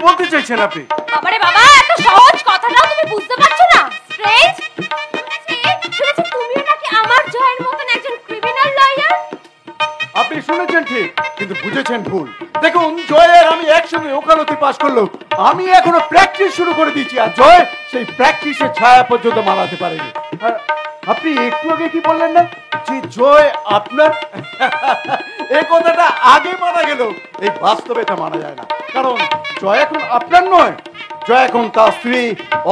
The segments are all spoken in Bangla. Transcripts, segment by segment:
বলতে চাইছেন আপনি? বাবারে বাবা, এত সহজ কথাটাও তুমি বুঝতে পারছো না? স্ট্রেঞ্জ, শুনেছি তুমিও নাকি আমার জয়ের মতন একজন ক্রিমিনাল লয়ার। আপনি শুনেছেন ঠিক, কিন্তু বুঝেছেন ভুল। দেখুন, জয়ের আমি একসঙ্গে ওকালতি পাশ করলো, আমি এখনো প্র্যাকটিস শুরু করে দিয়েছি, আর জয় সেই প্র্যাকটিসের ছায়া পর্যন্ত মানাতে পারেনি। আর আপনি একটু আগে কি বললেন না যে জয় আপনার? এই কথাটা আগে মানা গেল, এই বাস্তবে এটা মানা যায় না, কারণ জয় এখন আপনার নয়, জয় এখন তার স্ত্রী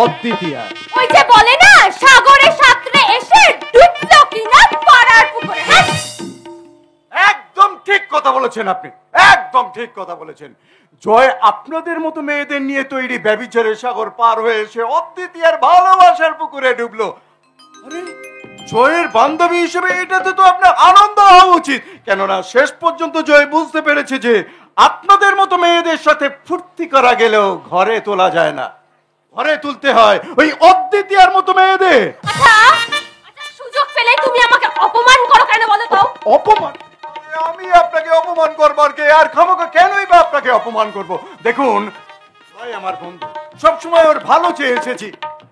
অদ্বিতীয়া। ওই যে বলে না, সাগরে সাঁতরে এসে ডুবলো কিনা পাড়ার পুকুরে। একদম ঠিক কথা বলেছেন আপনি, একদম ঠিক কথা বলেছেন। জয় আপনাদের মতো মেয়েদের নিয়ে তৈরি ব্যভিচারের সাগর পার হয়ে এসে অদ্বিতীয়ার ভালোবাসার পুকুরে ডুবলো। আরে জয়ের বান্ধবী হিসেবে এটাতে তো আপনার আনন্দ হওয়া উচিত, কেননা শেষ পর্যন্ত জয় বুঝতে পেরেছে যে আপনাদের মতো মেয়েদের সাথে ফুর্তি করা গেলেও ঘরে তোলা যায় না, ঘরে তুলতে হয় ওই অদ্বিতীয়ার মতো মেয়েদের। আচ্ছা, সুযোগ পেলে তুমি আমাকে অপমান করো কেন বলো তো? অপমান? আমি আপনাকে অপমান করবার কে, আর খামোকা কেনই বা আপনাকে অপমান করব? দেখুন, ভাই আমার বন্ধু, সবসময় ওর ভালো চেয়ে এসেছি,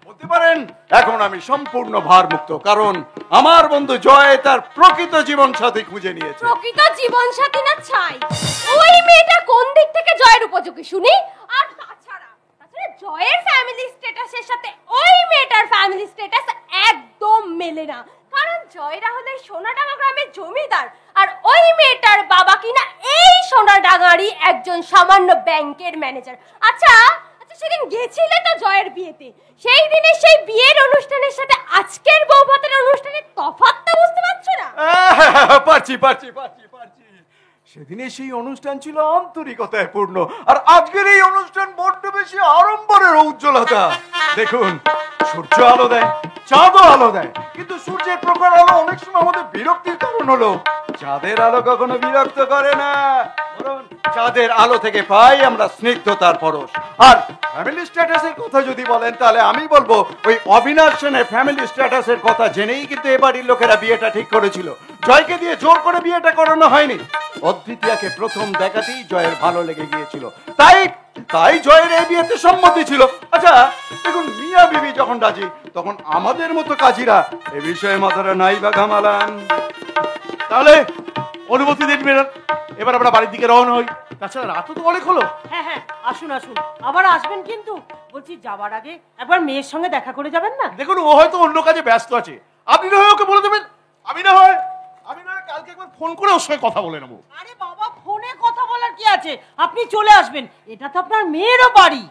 বলতে পারেন এখন আমি সম্পূর্ণ ভারমুক্ত, কারণ আমার বন্ধু জয় তার প্রকৃত জীবন সাথী খুঁজে নিয়েছে। প্রকৃত জীবন সাথী না ছাই? ওই মেয়েটা কোন দিক থেকে জয়ের উপযোগী শুনি? আর তাছাড়া জয়ের ফ্যামিলি স্ট্যাটাসের সাথে ওই মেয়েটার ফ্যামিলি স্ট্যাটাস একদম মেলে না, কারণ জয়রা হলে সোনাডাঙ্গা গ্রামের জমিদার, আর ওই মেয়েটার বাবা কিনা এই সোনাডাঙ্গারই একজন সামান্য ব্যাংকের ম্যানেজার। আচ্ছা, সেদিন গেছিলে তো জয়ের বিয়েতে, সেই দিনে সেই বিয়ের অনুষ্ঠানের সাথে আজকের বৌভাতের অনুষ্ঠানের তফাৎটা বুঝতে পারছো না? পারছি পারছি পারছি পারছি। সেদিনে সেই অনুষ্ঠান ছিল আন্তরিকতায় পূর্ণ, আর আজকের এই অনুষ্ঠান বড্ড বেশি আড়ম্বরের উজ্জ্বলতা। দেখুন, সূর্য আলো দেয়, চাঁদও আলো দেয়, কিন্তু সূর্যের প্রখর আলো অনেক সময় আমাদের বিরক্তির কারণ হলো চাঁদের আলো কখনো বিরক্ত করে না, বরং চাঁদের আলো থেকে পাই আমরা স্নিগ্ধতার পরশ। আর ফ্যামিলি স্ট্যাটাসের কথা যদি বলেন, তাহলে আমি বলবো ওই অবিনাশ সেনের ফ্যামিলি স্ট্যাটাসের কথা জেনেই কিন্তু এ বাড়ির লোকেরা বিয়েটা ঠিক করেছিল। জয়কে দিয়ে জোর করে বিয়েটা করানো হয়নি, অদ্বিতীয়াকে প্রথম দেখাতেই জয়ের ভালো লেগে গিয়েছিল, তাই জয়ের এই বিয়েতে সম্মতি ছিল। আচ্ছা দেখুন, মিয়া বিবি যখন রাজি, তখন আমাদের মতো কাজীরা এ বিষয়ে মাথাটা নাই বা ঘামালান। তাহলে অনুমতি দিন ম্যাডাম, এবার আমরা বাড়ির দিকে রওনা হই, তাছাড়া রাতও তো অনেক হলো। হ্যাঁ হ্যাঁ, আসুন আসুন, আবার আসবেন কিন্তু। বলছি, যাবার আগে একবার মেয়ের সঙ্গে দেখা করে যাবেন না? দেখুন, ও হয়তো অন্য কাজে ব্যস্ত আছে, আপনি না হয় ওকে বলে দেবেন, আমি না হয় কালকে একবার ফোন করে ওর সঙ্গে কথা বলে নেবো। আরে বাবা, ফোনে কথা বলার কি আছে, আপনি চলে আসবেন, এটা তো আপনার মেয়েরও বাড়ি।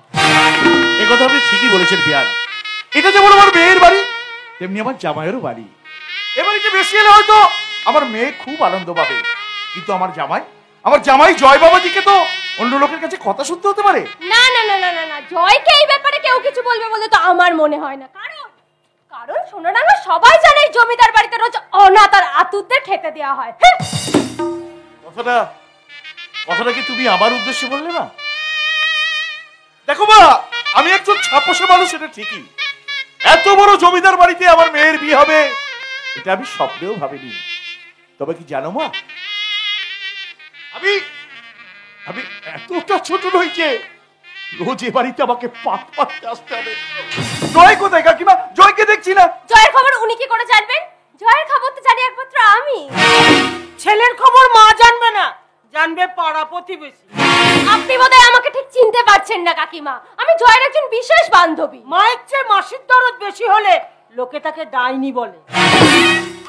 এ কথা আপনি ঠিকই বলেছেন বিয়ার, এটা যেমন আমার মেয়ের বাড়ি, তেমনি আমার জামাইয়েরও বাড়ি। এবার যে বেশি এলে হয়তো আমার মেয়ে খুব আনন্দ পাবে, কিন্তু আমার জামাই জয় বাবাজিকে তো অন্য লোকের কাছে কথা শুনতে হতে পারে। না না না না না না, জয়কে এই ব্যাপারে কেউ কিছু বলবে বলে তো আমার মনে হয় না, কারণ সোনাডাঙ্গা সবাই জানে জমিদার বাড়িতে রোজ অনাথ আর আতুরদের খেতে দেওয়া হয়। কথাটা কি তুমি আমার উদ্দেশ্যে বললে না? দেখো মা, আমি একজন ছাপোষা মানুষ, এটা ঠিকই, এত বড় জমিদার বাড়িতে আমার মেয়ের বিয়ে হবে এটা আমি স্বপ্নেও ভাবিনি। তবে কি জানো মা, আমি এতটা ছোট নই যে রোজ এ বাড়িতে আমাকে পাত পাততে আসতে হবে। জয় কোথায় কাকিমা? জয়কে দেখছি না। জয়ের খবর উনি কি করে জানবেন? জয়ের খবর তো জানি একমাত্র আমি। ছেলের খবর মা জানবে না, জানবে পাড়া প্রতিবেশী। আপনি বোধহয় আমাকে ঠিক চিনতে পারছেন না কাকিমা, আমি জয়ের একজন বিশেষ বান্ধবী। মায়ের চেয়ে মাসির দরদ বেশি হলে লোকে তাকে ডাইনি বলে,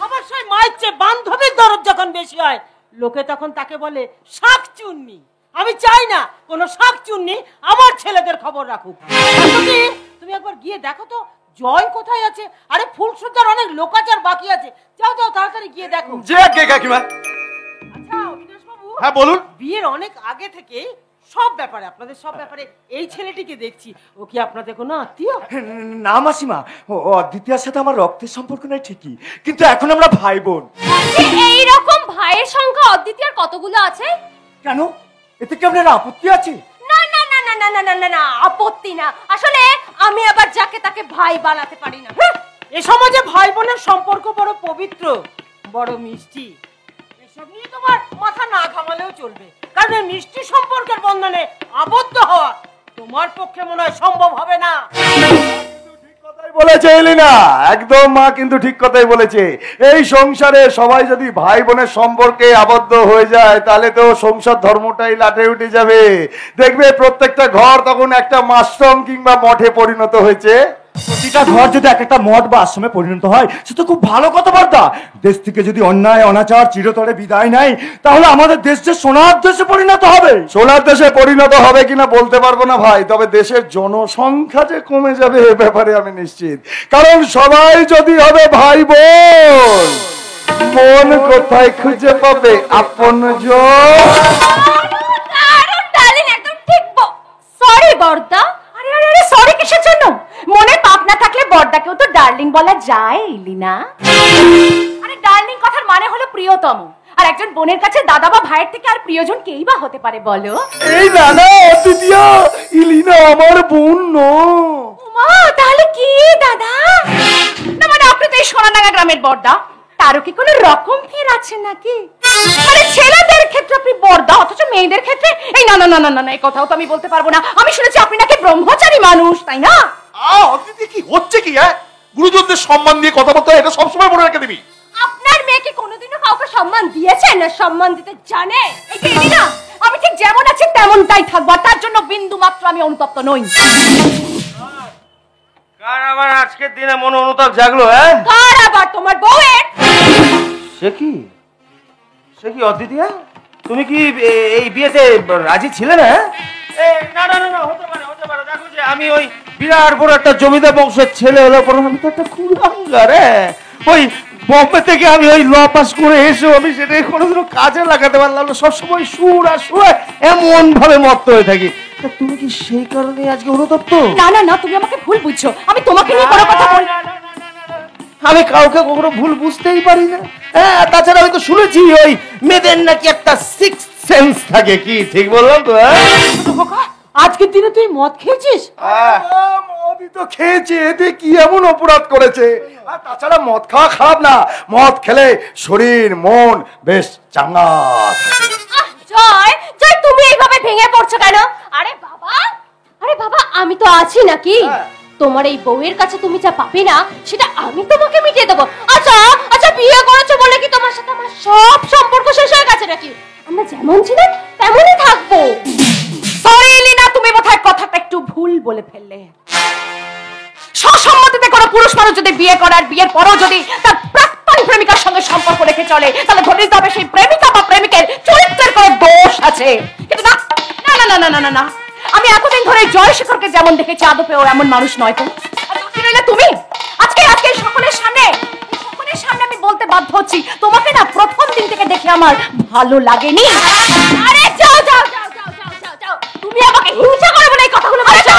আবার সেই মায়ের চেয়ে বান্ধবীর দরদ যখন বেশি হয় লোকে তখন তাকে বলে শাকচুন্নি। আমি চাই না কোনো শাকচুন্নি আমার ছেলেদের খবর রাখুক। তুমি একবার গিয়ে দেখো তো জয় কোথায় আছে। আরে ফুলসজ্জার অনেক লোকাচার বাকি আছে, যাও যাও তাড়াতাড়ি গিয়ে দেখো। যে কে কাকিমা? আচ্ছা অবিনাশ বাবু, হ্যাঁ বলুন। বিয়ের অনেক আগে থেকে আপনাদের সব ব্যাপারে এই ছেলেটিকে দেখছি, ও কি আপনাদের কোনো আত্মীয়? না মাসিমা, অদ্বিতীয়ার সাথে আমার রক্তের সম্পর্ক নাই ঠিকই, কিন্তু এখন আমরা ভাই বোন। এই রকম ভাইয়ের সংখ্যা অদ্বিতীয়ার কতগুলো আছে? কেন, এতে কি আপনার আপত্তি আছে? না না না না না না না না না, আপত্তি না, আসলে আমি আবার যাকে তাকে ভাই বানাতে পারি না। এ সমাজে ভাই বোনের সম্পর্ক বড় পবিত্র, বড় মিষ্টি, এসব নিয়ে তোমার মাথা না ঘামালেও চলবে, কারণ এই মিষ্টি সম্পর্কের বন্ধনে আবদ্ধ হওয়া তোমার পক্ষে মনে হয় সম্ভব হবে না। বলেছে এলিনা, একদম মা কিন্তু ঠিক কথাই বলেছে। এই সংসারে সবাই যদি ভাই বোনের সম্পর্কে আবদ্ধ হয়ে যায় তাহলে তো সংসার ধর্মটাই লাটে উঠে যাবে। দেখবে প্রত্যেকটা ঘর তখন একটা আশ্রম কিংবা মঠে পরিণত হয়েছে। প্রতিটা ঘর যদি একটা মঠ বা আশ্রমে পরিণত হয় সে তো খুব ভালো কথাবার্তা। দেশ থেকে যদি অন্যায় অনাচার চিরতরে বিদায় নেয় তাহলে আমাদের দেশ যে সোনার দেশে পরিণত হবে। সোনার দেশে পরিণত হবে কিনা বলতে পারবো না ভাই, তবে দেশের জনসংখ্যা যে কমে যাবে এ ব্যাপারে আমি নিশ্চিত। কারণ সবাই যদি হবে ভাই বোন, মন কোথায় খুঁজে পাবে আপন জন। একদম ঠিক। সরি বর্দা। আরে আরে আরে সরি কিসের জন্য? মনে পাপ না থাকলে বর্দাকেও তো ডার্লিং বলা যায় এলিনা। আরে ডার্লিং কথার মানে হলো প্রিয়তম, আর একজন বোনের কাছে দাদা বা ভাইয়ের থেকে আর প্রিয়জন কেই বা হতে পারে বলো? এই না না অদিতিয়া, ইলিনা আমার বোন নয়। মা তাহলে কি দাদা? না মানে আপনি তো এই সোনাডাঙ্গা গ্রামের বর্দা, তারও কি কোনো রকম ফের আছে নাকি? মানে ছেলেদের ক্ষেত্রে আপনি বর্দা অথচ মেয়েদের ক্ষেত্রে এই না না না না না এই কথাও তো আমি বলতে পারবো না। আমি শুনেছি আপনি নাকি ব্রহ্মচারী মানুষ, তাই না? অদিতি কি হচ্ছে কি? গুরুজনদের সম্মান দিয়ে কথা বলতে হয়, এটা সবসময় মনে রেখে দিবি। আপনার মেয়ে কি কোনোদিনও কাউকে সম্মান দিয়েছে না সম্মান দিতে জানে? এই যে এলিনা, আমি ঠিক যেমন আছি তেমনটাই থাকবো, আর তার জন্য বিন্দু মাত্র আমি অনুতপ্ত নই। কার আবার আজকের দিনে মনে অনুতাপ জাগলো? কার আবার? তোমার বউয়ের। সে কি অদিতিয়া, তুমি কি এই বিয়েতে রাজি ছিলে না? না না না হতে পারে। দেখো যে আমি ওই বিরাট বড় একটা জমিদার বংশের ছেলে হলে পরে আমি তো একটা কুলাঙ্গার। ওই বম্বে থেকে আমি ওই ল পাস করে এসে আমি সেটা কোনোদিনও কাজে লাগাতে পারলাম না। সবসময় সুর আর সুর এমন ভাবে মত্ত হয়ে থাকি। তুমি কি সেই কারণে আজকে অনুতপ্ত? না না না, তুমি আমাকে ভুল বুঝছো। আমি তোমাকে নিয়ে কোনো কথা বল। আমি কাউকে কখনো ভুল বুঝতেই পারি না। তাছাড়া আমি তো শুনেছি ওই মেয়েদের নাকি একটা সিক্স সেন্স থাকে। কি ঠিক বললাম তো? আজকের দিনে তুই মদ খেয়েছিস? মদই তো খেয়েছে, এতে কি এমন অপরাধ করেছে? আর তাছাড়া মদ খাওয়া খারাপ না, মদ খেলে শরীর মন বেশ চাঙ্গা। জয় জয়, তুমি এইভাবে ভেঙে পড়ছো কেন? আরে বাবা আমি তো আছি নাকি? তোমার এই বউয়ের কাছে তুমি যা পাবে না সেটা আমি তোমাকে মিটিয়ে দেবো। আচ্ছা বিয়ে করেছো বলে কি তোমার সাথে আমার সব সম্পর্ক শেষ হয়ে গেছে নাকি? আমরা যেমন ছিলাম তেমনই থাকবো। সরি এলিনা, তুমি বোধহয় কথাটা একটু ভুল বলে ফেললে। সসম্মতিতে কোনো পুরুষ মানুষ যদি বিয়ে করে আর বিয়ের পরও যদি তার প্রাক্তন প্রেমিকার সঙ্গে সম্পর্ক রেখে চলে তাহলে ধরে নিতে হবে সেই প্রেমিকা বা প্রেমিকের চরিত্রের কোনো দোষ আছে। কিন্তু না না না না না না না, আমি এতদিন ধরে জয়শেখরকে যেমন দেখেছি আদপেও এমন মানুষ নয় তো। আর বাকি রইলে তুমি। আজকে সকলের সামনে আমি বলতে বাধ্য হচ্ছি, তোমাকে না প্রথম দিন থেকে দেখে আমার ভালো লাগেনি। আরে যাও তুমি আমাকে হিংসা করে বলে এই কথাগুলো বলছো।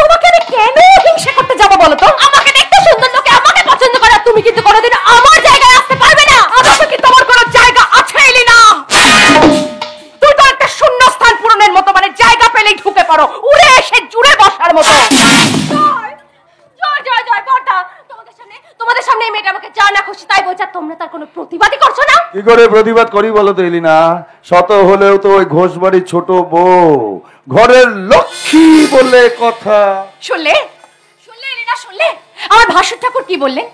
তোমাকে আমি কেন হিংসা করতে যাবো বলো তো? আমাকে দেখতে সুন্দর লোকে আমাকে পছন্দ করে, তুমি কিন্তু কোনোদিন আমার জায়গায় আসতে পারবে না। আমাকে কি তোমার কোনো জায়গা আছে এলিনা? তুই তো একটা শূন্য স্থান পূরণের মতো, মানে জায়গা পেলেই ঢুকে পড়ো, উড়ে এসে জুড়ে বসার মতো। জয় বড়দা, তোমাদের সামনে এই মেয়েটা আমাকে যা না খুশি তাই বলছে, তোমরা তার কোনো প্রতিবাদই করছো না। কি করে প্রতিবাদ করি বলো তো এলিনা? শত হলেও তো ওই ঘোষবাড়ির ছোট বউ, ঘরের লক্ষ্মী বলে কথা। শুনলে এলিনা, শুনলে আমার ভাসুর ঠাকুর কি বললেন?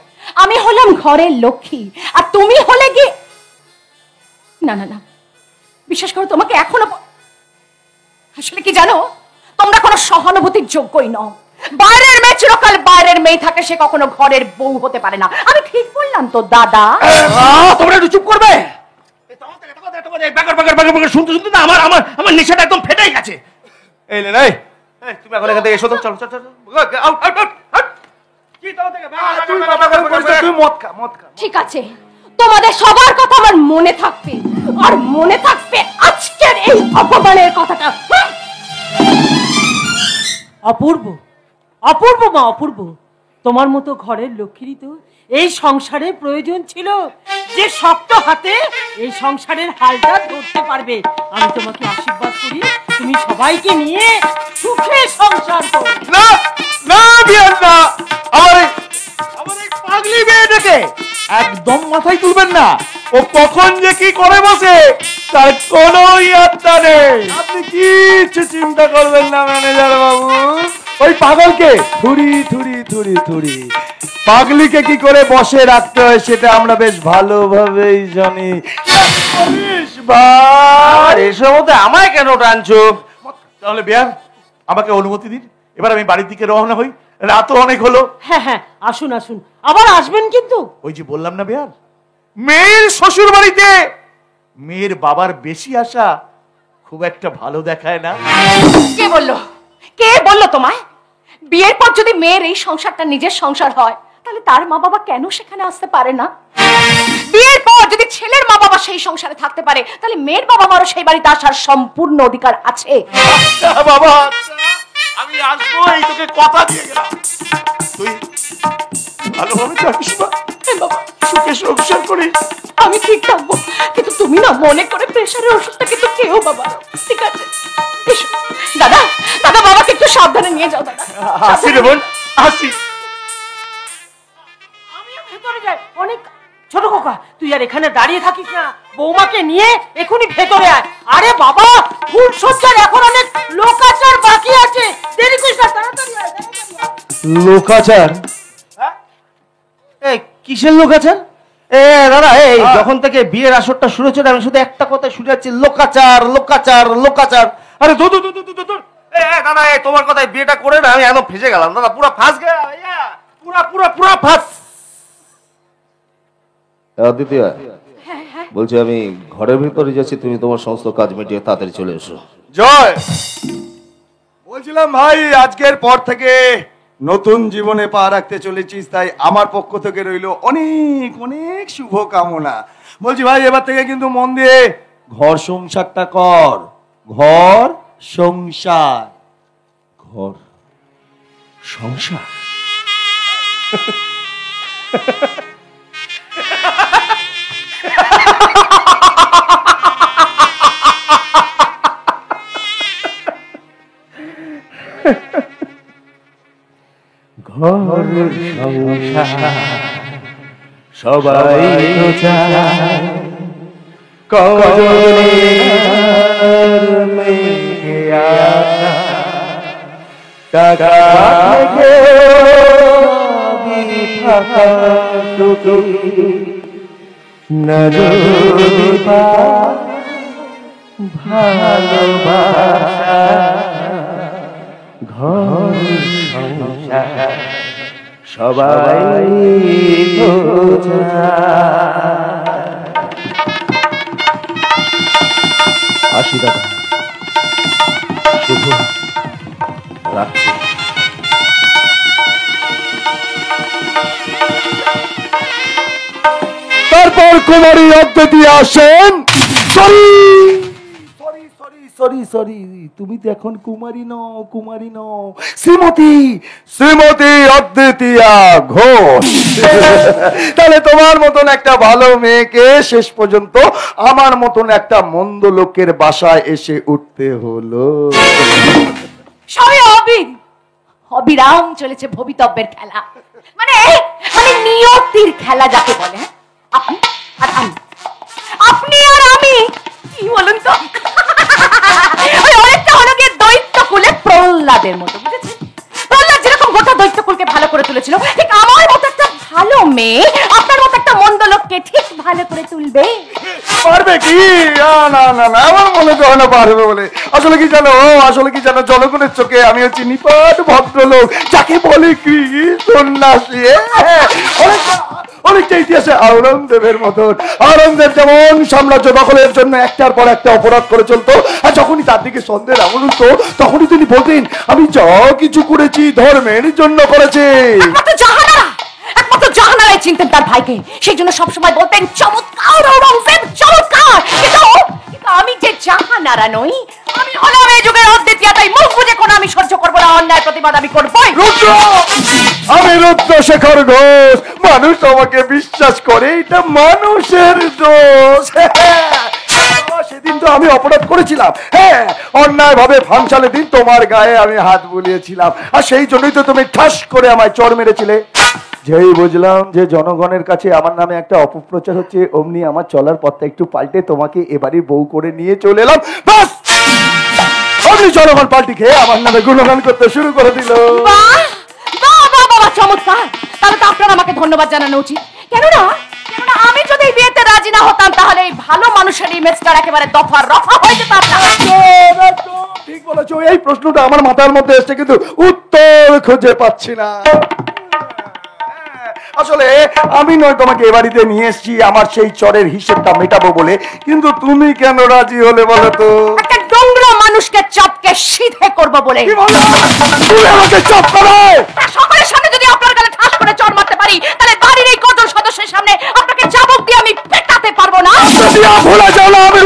আমি হলাম ঘরের লক্ষ্মী আর তুমি হলে কি? না না না, বিশেষ করে তোমাকে এখনো আসলে কি জানো, তোমরা কোনো সহানুভূতির যোগ্যই নও। বাইরের মেয়ে চিরকাল বাইরের মেয়ে থাকে, সে কখনো ঘরের বউ হতে পারে না। আমি ঠিক বললাম তো দাদা? তোমরা একটু চুপ করবে? শুনতে শুনতে না আমার নেশাটা একদম ফেটেই গেছে। এই লে নাই, তুমি এখন এখান থেকে এসো তো। চলো তুই মদ খা। ঠিক আছে, তোমাদের সবার কথা আমার মনে থাকবে, আর মনে থাকবে আজকের এই অপমানের কথাটা। অপূর্ব মা, অপূর্ব। তোমার মতো ঘরের লক্ষ্মীরই তো এই সংসারে প্রয়োজন ছিল, যে শক্ত হাতে এই সংসারের হালটা ধরতে পারবে। আমি তোমাকে আশীর্বাদ করি, তুমি সবাইকে নিয়ে সুখে সংসার করো। না বিয়ান না, আমার এই পাগলি মেয়েটাকে একদম মাথায় তুলবেন না। ও কখন যে কি করে বসে তার কোনো ইয়াত্তা নেই। আপনি কিচ্ছু চিন্তা করবেন না ম্যানেজার বাবু। ওই পাগলকে থুড়ি থুড়ি থুড়ি থুড়ি পাগলিকে কি করে বসে রাখতে হয় সেটা আমরা বেশ ভালোভাবেই জানি। আর এসব মধ্যে আমায় কেন টানছো? তাহলে বেয়ার আমাকে অনুমতি দিন, এবার আমি বাড়ির দিকে রওনা হই, রাতও অনেক হলো। হ্যাঁ হ্যাঁ, আসুন আসুন, আবার আসবেন কিন্তু। ওই যে বললাম না বেয়ার, মেয়ের শ্বশুর বাড়িতে মেয়ের বাবার বেশি আসা খুব একটা ভালো দেখায় না। কে বললো তোমায়? বিয়ের পর যদি মেয়ের এই সংসারটা নিজের সংসার হয় তাহলে তার মা বাবা কেন সেখানে আসতে পারে না? বিয়ের পর যদি ছেলের মা বাবা সেই সংসারে থাকতে পারে তাহলে মেয়ের বাবা মারও সেই বাড়িতে আসার সম্পূর্ণ অধিকার আছে। বাবা আমি আসবো, এই তোকে কথা দিয়ে গেলাম। তুই ভালোভাবে থাকিস মা, বাবা সুখে সংসার করিস। আমি ঠিক থাকবো, কিন্তু তুমি না মনে করে প্রেশারের ওষুধটা কিন্তু খেও বাবা, ঠিক আছে? এসো দাদা, দাদা বাবাকে একটু সাবধানে নিয়ে যাও দাদা। আসি রে বোন, আসি। আমিও ভেতরে যাই। অনেক ছোট খোকা, তুই আর এখানে দাঁড়িয়ে থাকিস না, বৌমাকে নিয়ে এখনই ভেতরে আয়। আরে বাবা, ফুল সজ্জার এখন অনেক লোকাচার বাকি আছে, দেরি করিস না, তাড়াতাড়ি আয়, তাড়াতাড়ি আয়। লোকাচার? এই কিসের লোকাচার? দাদা এই যখন থেকে বিয়ের আসরটা শুরু হচ্ছে আমি শুধু একটা কথা শুনে যাচ্ছি, লোকাচার লোকাচার লোকাচার। আরে দূর দূর দূর দূর দূর। দাদা এই তোমার কথায় বিয়েটা করে না আমি একদম ফেসে গেলাম দাদা, পুরো ফাঁস গেল, পুরা পুরা পুরা ফাঁস। অদ্বিতীয় বলছি আমি ঘরের ভিতরে যাচ্ছি, তুমি তোমার সমস্ত কাজ মিটিয়ে তাড়াতাড়ি চলে এসো। জয়, বলছিলাম ভাই আজকের পর থেকে নতুন জীবনে পা রাখতে চলেছিস, তাই আমার পক্ষ থেকে রইল অনেক অনেক শুভ কামনা। বলছি ভাই এবার থেকে কিন্তু মন দিয়ে ঘর সংসারটা কর, ঘর সংসার। ঘর সংসার? ঘর সংসার সবাই তো চায়, কজনের মেঘে আশা, টাকা থেকে ফাঁকা টুকি না যদি পায় ভালোবাসা। ঘর সংসার সবাই তো চায়। আসি দাদা, শুভ রাত্রি। তারপর কুমারী অদ্বৈতী আসেন। সরি সরি সরি সরি, তুমি তো এখন কুমারী নও, কুমারী নও, শ্রীমতী শ্রীমতী অদ্বিতীয়া ঘোষ। তাহলে তোমার মতন একটা ভালো মেয়েকে শেষ পর্যন্ত আমার মতন একটা মন্দ লোকের বাসায় এসে উঠতে হলো। সবে অবিরাম চলেছে ভবিতব্যের খেলা, মানে মানে নিয়তির খেলা যাকে বলে। আপনি আর আমি, আপনি আর আমি কি বলুন তো, অনেকটা হলো গিয়ে দৈত্য কুলে প্রহ্লাদের মতো, বুঝেছেন? প্রহ্লাদ যেরকম গোটা দৈত্য কুলকে ভালো করে তুলেছিল, ঠিক আমার মতো একটা ভালো মেয়ে আপনার মতো একটা মন্দ লোককে ঠিক ভালো করে তুলবে। পারবে কি? না না না, আমার মনে হয় না পারবে বলে। আসলে কি জানো, আসলে কি জানো, জনগণের চোখে আমি হচ্ছি নিপাট ভদ্রলোক, যাকে বলে কি সন্ন্যাসী। অনেকটা ইতিহাসে আওরঙ্গজেবের মতন। আওরঙ্গজেব যেমন সাম্রাজ্য দখলের জন্য একটার পর একটা অপরাধ করে চলতো, আর যখনই তার দিকে সন্দেহ আমল হতো তখনই তিনি বলতেন আমি যা কিছু করেছি ধর্মের জন্য করেছি। একমাত্র জাহানারাই চিনতেন তার ভাইকে, সেই জন্য সবসময় বলতেন চমৎকার আওরঙ্গজেব, চমৎকার। কিন্তু আমি যে জাহানারা নই, আমি হলাম এই যুগের অদ্বিতীয়া, তাই মুখ বুঝে কোনো আমি সহ্য করবো না, অন্যায় প্রতিবাদ আমি করবোই। আমি রুদ্রশেখর ঘোষ, মানুষ আমাকে বিশ্বাস করে, এটা মানুষের দোষ। সেদিন তো আমি অপরাধ করেছিলাম, হ্যাঁ, অন্যায় ভাবে ফাংশনের দিন তোমার গায়ে আমি হাত বুলিয়েছিলাম, আর সেই জন্যই তো তুমি ঠাস করে আমায় চড় মেরেছিলে। যেই বুঝলাম যে জনগণের কাছে আমার নামে একটা অপপ্রচার হচ্ছে, অমনি আমার চলার পথটা একটু পাল্টে তোমাকে এবারে বউ করে নিয়ে চলে এলাম। বাস অমনি জনগণ পাল্টি খেয়ে আমার নামে গুণগান করতে শুরু করে দিল। বাহ বাহ বাহ বাহ, চমৎকার। তাহলে তো আপনার আমাকে ধন্যবাদ জানানো উচিত। কেননা আমি যদি এই বিয়েতে রাজি না হতাম তাহলে এই ভালো মানুষের ইমেজটা একেবারে দফা রফা হয়ে যেত। ঠিক বলেছো, এই প্রশ্নটা আমার মাথার মধ্যে এসছে কিন্তু উত্তর খুঁজে পাচ্ছি না। আসলে আমি নয় তোমাকে এ বাড়িতে নিয়ে এসেছি আমার সেই চরের হিসেবটা মেটাবো বলে, কিন্তু তুমি কেন রাজি হলে বলো তো? একটা নোংরা মানুষকে চপকে সিধে করবো বলে। কি বলো? তুমি আমাকে চপ করো? সকলের সামনে যদি আপনার গালে ঠাস করে চড় মারতে পারি তাহলে বাড়ির এই কজন সদস্যের সামনে আপনাকে চাবুক দিয়ে আমি পেটাতে পারবো না। ভুলে যাও না আমি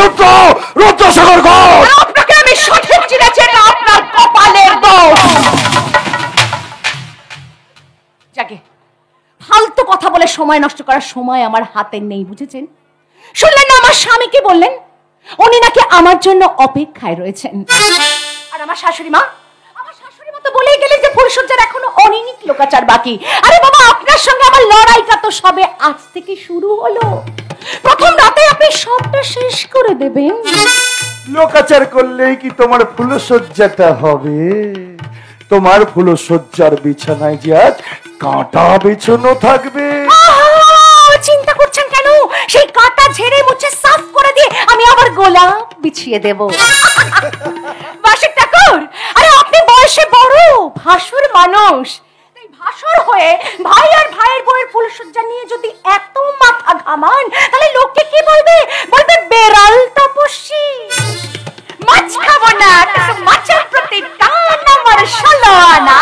রুদ্র সাগর ঘোষ। আপনাকে আমি সঠিক চিনেছি, এটা আপনার কপালের দোষ। যাকে ফালতু কথা বলে সময় নষ্ট করার সময় আমার হাতে নেই, বুঝেছেন? শুনলেন না আমার স্বামী কি বললেন? উনি নাকি আমার জন্য অপেক্ষায় রয়েছেন। আর আমার শাশুড়ি মা তো বলেই গেলেন যে ফুলসজ্জার এখনো অনেক লোকাচার বাকি। আরে বাবা, আপনার সঙ্গে আমার লড়াইটা তো সবে আজ থেকে শুরু হলো। প্রথম রাতে আপনি সবটা শেষ করে দেবেন। লোকাচার করলেই কি তোমার ফুলসজ্জাটা হবে? তোমার ফুলসজ্জার বিছানায় যে আজ কাঁটা বিছানো থাকবে। চিন্তা করছেন কেন? সেই কাঁটা ঝেড়ে মুছে সাফ করে দিয়ে আমি আবার গোলাপ বিছিয়ে দেব। বাসিক ঠাকুর, আরে আপনি বয়সে বড়, ভাসুর মানুষ। তাই ভাসুর হয়ে ভাই আর ভাইয়ের বউয়ের ফুলসজ্জা নিয়ে যদি এত মাথা ঘামান তাহলে লোকে কি বলবে? বলবে বেড়াল তপস্বী। মাছ খাবো না, কিন্তু মাছের প্রতি টান আমার ষোলোয়ানা।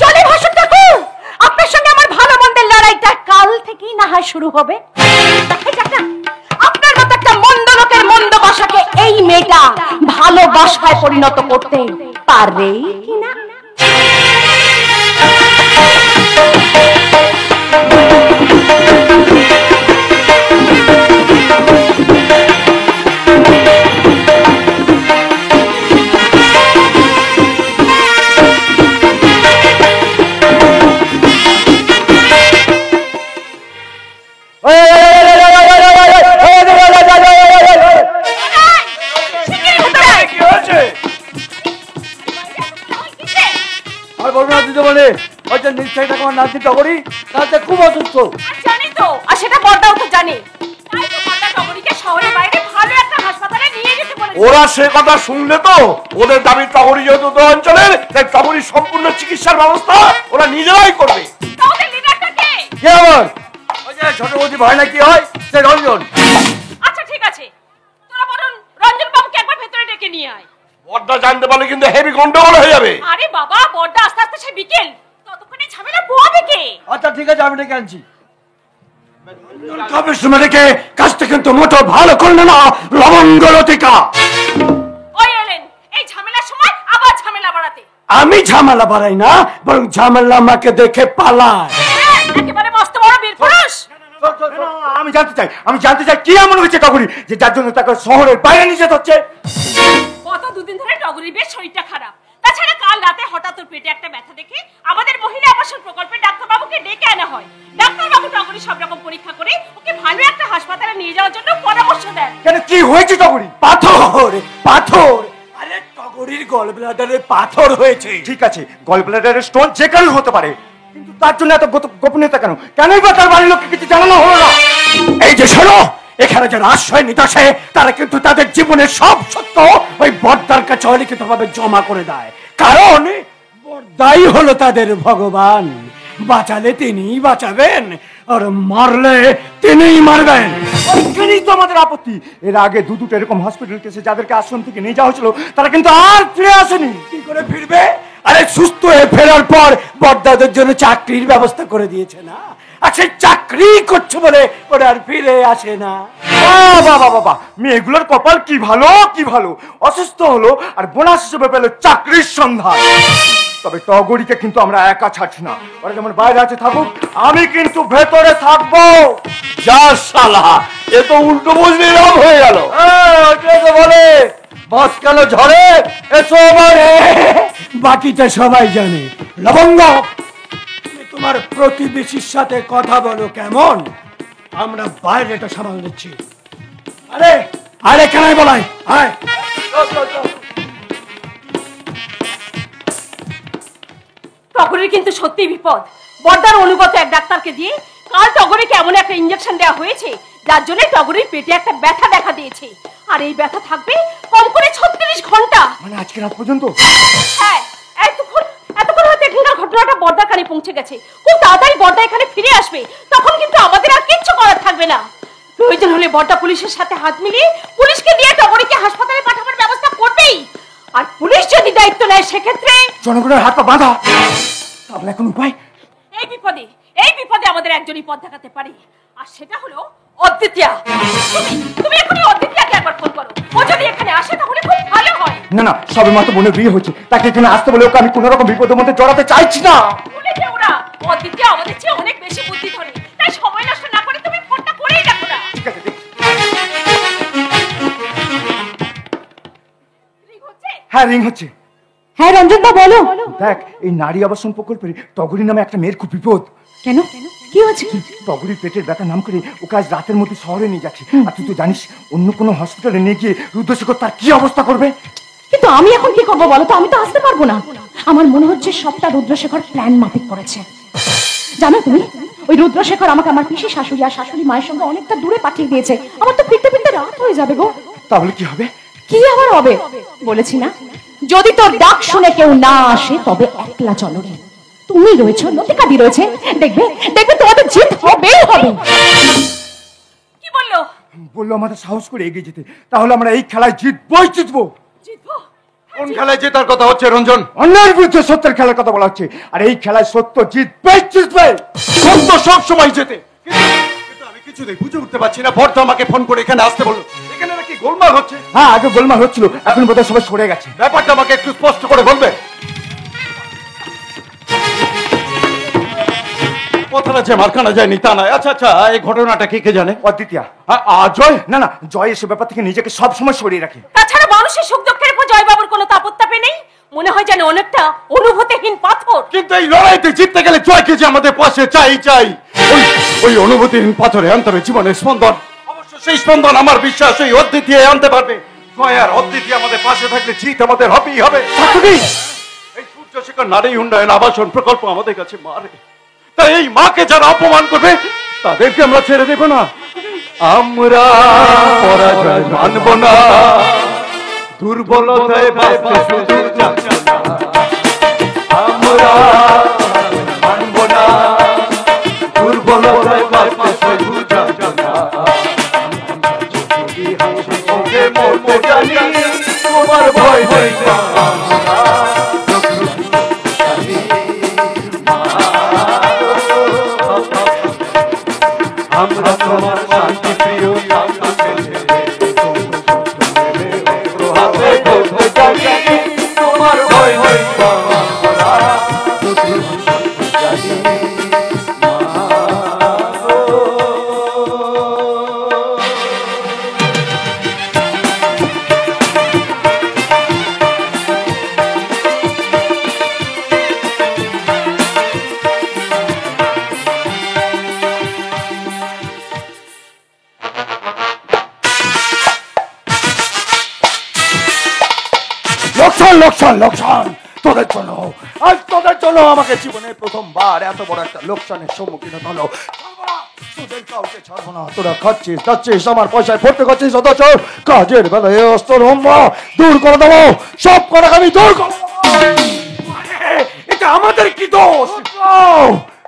চলে ভাসুর ঠাকুর, আপনার সঙ্গে আমার ভালো মন্দের লড়াইটা কাল থেকেই না হয় শুরু হবে। আপনার মতো একটা মন্দ লোকের মন্দ বাসাকে এই মেয়েটা ভালোবাসায় পরিণত করতে পারে কিনা? খুব অসুস্থ। জানি তো, আর সেটা বড়দাও তো জানে। তাই তো বড়দা টগরিকে শহরের বাইরে ভালো একটা হাসপাতালে নিয়ে যেতে বলেছে। ওরা সে কথা শুনলে তো ওদের দাবি টগরি যেহেতু তো অঞ্চলের, তাই টগরির সম্পূর্ণ চিকিৎসার ব্যবস্থা ওরা নিজেরাই করবে। তাহলে লিডারটা কে? কে আবার? ওই যে ছোট বৌদি ভয় না কি হয়, সে রঞ্জন। আচ্ছা ঠিক আছে, তোরা বরং রঞ্জন বাবুকে একবার ভেতরে ডেকে নিয়ে আয়। বড়দা জানতে পারলে কিন্তু হেভি গন্ডগোল হয়ে যাবে। আরে বাবা, বড়দা আস্তে আস্তে সে বিকেল, ততক্ষণে ঝামেলা পোয়াবে কে? আচ্ছা ঠিক আছে, আমি ডেকে আনছি। কমিশনারকে কাজটা কিন্তু মোটো ভালো করলে না, লবঙ্গ লতিকা। ওই এলেন এই ঝামেলার সময় আবার ঝামেলা বাড়াতে। আমি ঝামেলা বাড়াই না, বরং ঝামেলা আমাকে দেখে পালায়। একেবারে মস্ত বড় বীর পুরুষ। আমি জানতে চাই কি এমন হয়েছে টগরি যে যার জন্য তাকে শহরের বাইরে নিয়ে যেতে হচ্ছে? গত দুদিন ধরে টগরির বেশ শরীরটা খারাপ। তাছাড়া কাল রাতে হঠাৎ ওর পেটে একটা ব্যথা দেখে আমাদের মহিলা আবাসন প্রকল্পে ডাক্তারবাবুকে ডেকে আনা হয়। ডাক্তারবাবু টগরি সব রকম পরীক্ষা করে ওকে ভালো একটা হাসপাতালে নিয়ে যাওয়ার জন্য পরামর্শ দেন। কেন, কি হয়েছে টগরি? পাথর পাথর। আরে টগরির গল ব্লাডারে পাথর হয়েছে। ঠিক আছে, গল ব্লাডারের স্টোন যে কারণে হতে পারে, কিন্তু তার জন্য এত গোপনীয়তা কেন? কেনই বা তার বাড়ির লোককে কিছু জানানো হলো না? এই যে শোনো, এখানে যারা আশ্রয় নিতে আসে তারা কিন্তু তাদের জীবনের সব সত্য ওই বড়দার কাছে অলিখিতভাবে জমা করে দেয়, কারণ বড়দাই হলো তাদের ভগবান। বাঁচালে তিনিই বাঁচাবেন, আর মারলে তিনিই মারবেন। ওইখানেই তো আমাদের আপত্তি। এর আগে দুটো এরকম হসপিটাল কেসে যাদেরকে আশ্রম থেকে নিয়ে যাওয়া হয়েছিল তারা কিন্তু আর ফিরে আসেনি। কি করে ফিরবে? আরে সুস্থ হয়ে ফেরার পর বড়দাদের জন্য চাকরির ব্যবস্থা করে দিয়েছে না, আর সেই চাকরি করছে বলে ওরা আর ফিরে আসে না। বাবা বাবা, মেয়েগুলোর কপাল কি ভালো, কি ভালো। অসুস্থ হলো আর বোনাস হিসেবে পেল চাকরির সন্ধান। তবে টগরিকে কিন্তু আমরা একা ছাড়ছি না। ওরা যেমন বাইরে আছে থাকুক, আমি কিন্তু ভেতরে থাকবো। যা শালা, এ তো উল্টো বুঝলি রং হয়ে গেল। বলে বস কেন ঝরে, এসো বাকিটা সবাই জানে। লবঙ্গ, তুমি তোমার প্রতিবেশীর সাথে কথা বলো কেমন? আমরা বাইরে এটা সামাল দিচ্ছি। আরে আরে কেনাই বলাই, আয়। টগরের কিন্তু সত্যি বিপদ। বর্দার অনুগত এক ডাক্তারকে দিয়ে কাল টগরকে এমন একটা ইঞ্জেকশন দেওয়া হয়েছে যার জন্য টগরের পেটে একটা ব্যথা দেখা দিয়েছে। আর এই ব্যথা থাকবে কম করে 36 ঘন্টা। মানে আজকে রাত পর্যন্ত? হ্যাঁ, এতক্ষণ হয়তো এখানকার ঘটনাটা বর্দার কানে পৌঁছে গেছে। খুব তাড়াতাড়ি বর্দা এখানে ফিরে আসবে, তখন কিন্তু আমাদের আর কিচ্ছু করার থাকবে না। প্রয়োজন হলে বর্দা পুলিশের সাথে হাত মিলিয়ে পুলিশকে দিয়ে টগরকে হাসপাতালে পাঠানোর ব্যবস্থা করবেই। আর পুলিশ যদি দায়িত্ব নেয় সেক্ষেত্রে জনগণের হাত পা বাঁধা। তাহলে এখন উপায়? এই বিপদে আমাদের একজনই পথ দেখাতে পারে, আর সেটা হলো অদ্বিতীয়া। তুমি এখনই অদ্বিতীয়াকে একবার ফোন করো। ও যদি এখানে আসে তাহলে খুব ভালো হয়। না না, সবে মাত্র বোনের বিয়ে হচ্ছে, তাকে এখানে আসতে বলে ওকে আমি কোনো রকম বিপদের মধ্যে জড়াতে চাইছি না। ভুলে যেও না, অদ্বিতীয়া আমাদের চেয়ে অনেক বেশি বুদ্ধি ধরে। তাই সময় নষ্ট না করে তুমি ফোনটা করেই রাখো না। ঠিক আছে, দেখছি। রিং হচ্ছে? হ্যাঁ, রিং হচ্ছে। হ্যাঁ রঞ্জন দা বলো। দেখ, এই নারী আবাসন প্রকল্পের টগরী নামে একটা মেয়ের খুব বিপদ। কেন, কি হয়েছে? টগরীর পেটের ব্যথা নাম করে ওকে আজ রাতের মধ্যে শহরে নিয়ে যাচ্ছে। আর তুই তো জানিস অন্য কোনো হসপিটালে নিয়ে গিয়ে রুদ্রশেখর তার কি অবস্থা করবে। কিন্তু আমি এখন কি করবো বলো তো? আমি তো আসতে পারবো না। আমার মনে হচ্ছে সবটা রুদ্রশেখর প্ল্যান মাফিক করেছে। জানো তুমি, ওই রুদ্রশেখর আমাকে আমার পিসি শাশুড়ি আর শাশুড়ি মায়ের সঙ্গে অনেকটা দূরে পাঠিয়ে দিয়েছে। আমার তো ফিরতে ফিরতে রাত হয়ে যাবে গো। তাহলে কি হবে? কি আবার হবে? বলেছি না, যদি তোর ডাক শুনে কেউ না আসে তবে একলা চলো রে। তুমি রয়েছো, লতিকাদি রয়েছে, দেখবে দেখবে তোমাদের জিত হবেই হবে। কি বললো? বললো আমাদের সাহস করে এগিয়ে যেতে, তাহলে আমরা এই খেলায় জিতবই জিতবো। জিতবো? কোন খেলায় জেতার কথা হচ্ছে রঞ্জন? অন্যায়ের বিরুদ্ধে সত্যের খেলার কথা বলা হচ্ছে, আর এই খেলায় সত্য জিতবেই জিতবে। সত্য সব সময় জেতে। কিন্তু আমি কিছুতেই বুঝে উঠতে পারছি না, বর্দা আমাকে ফোন করে এখানে আসতে বললো। এখানে নাকি গোলমাল হচ্ছে। হ্যাঁ, আগে গোলমাল হচ্ছিল, এখন বোধহয় সবাই সরে গেছে। ব্যাপারটা আমাকে একটু স্পষ্ট করে বলবে। কথাটা যে মারখানা যায়নি তা নয়। আচ্ছা আচ্ছা, এই ঘটনাটা কে জানে? অদ্বিতীয়া। জয়? না না, জয় এসব ব্যাপার থেকে নিজেকে সবসময় সরিয়ে রাখে। তাছাড়া মানুষের সুখ দুঃখের উপর জয়বাবুর কোনো তাপত্তাপে নেই। মনে হয় যেন অনেকটা অনুভূতিহীন পাথর। কিন্তু এই লড়াইতে জিততে গেলে জয়কে যে আমাদের পাশে চাই। ওই অনুভূতিহীন পাথরে অন্তরে জীবনের স্পন্দন। অবশ্য সেই স্পন্দন আমার বিশ্বাস ওই অদ্বিতীয় আনতে পারবে। জয় আর অদ্বিতীয় আমাদের পাশে থাকলে জিত আমাদের হবেই হবে। এই সূর্যশেখর নারী উন্নয়ন আবাসন প্রকল্প আমাদের কাছে মারে, তাই এই মাকে যারা অপমান করবে তাদেরকে আমরা ছেড়ে দেব না। আমরা পরাজয় মানব না, দুর্বলতায় বাঁচতে শুধু জানবো না। আমরা মানব না, দুর্বলতায় বাঁচতে শুধু জানবো না। মরতে জানি তোমার ভয় নেই না। আমরা তোমার শান্তি প্রিয় তোমার ভয় নেই না। লোকসান তোদের জন্য, আজ তোদের জন্য আমাকে জীবনে প্রথমবার এত বড় একটা লোকসানের সম্মুখীন হতে হলো। তোদের কাউকে ছাড়বো না। তোরা খাচ্ছিস যাচ্ছিস, আমার পয়সায় ভর্তি করছিস, অথচ কাজের বেলায় অস্তরম্ভ দূর করে দেবো, সব করে আমি দূর করে দেবো। এটা আমাদের কি দোষ?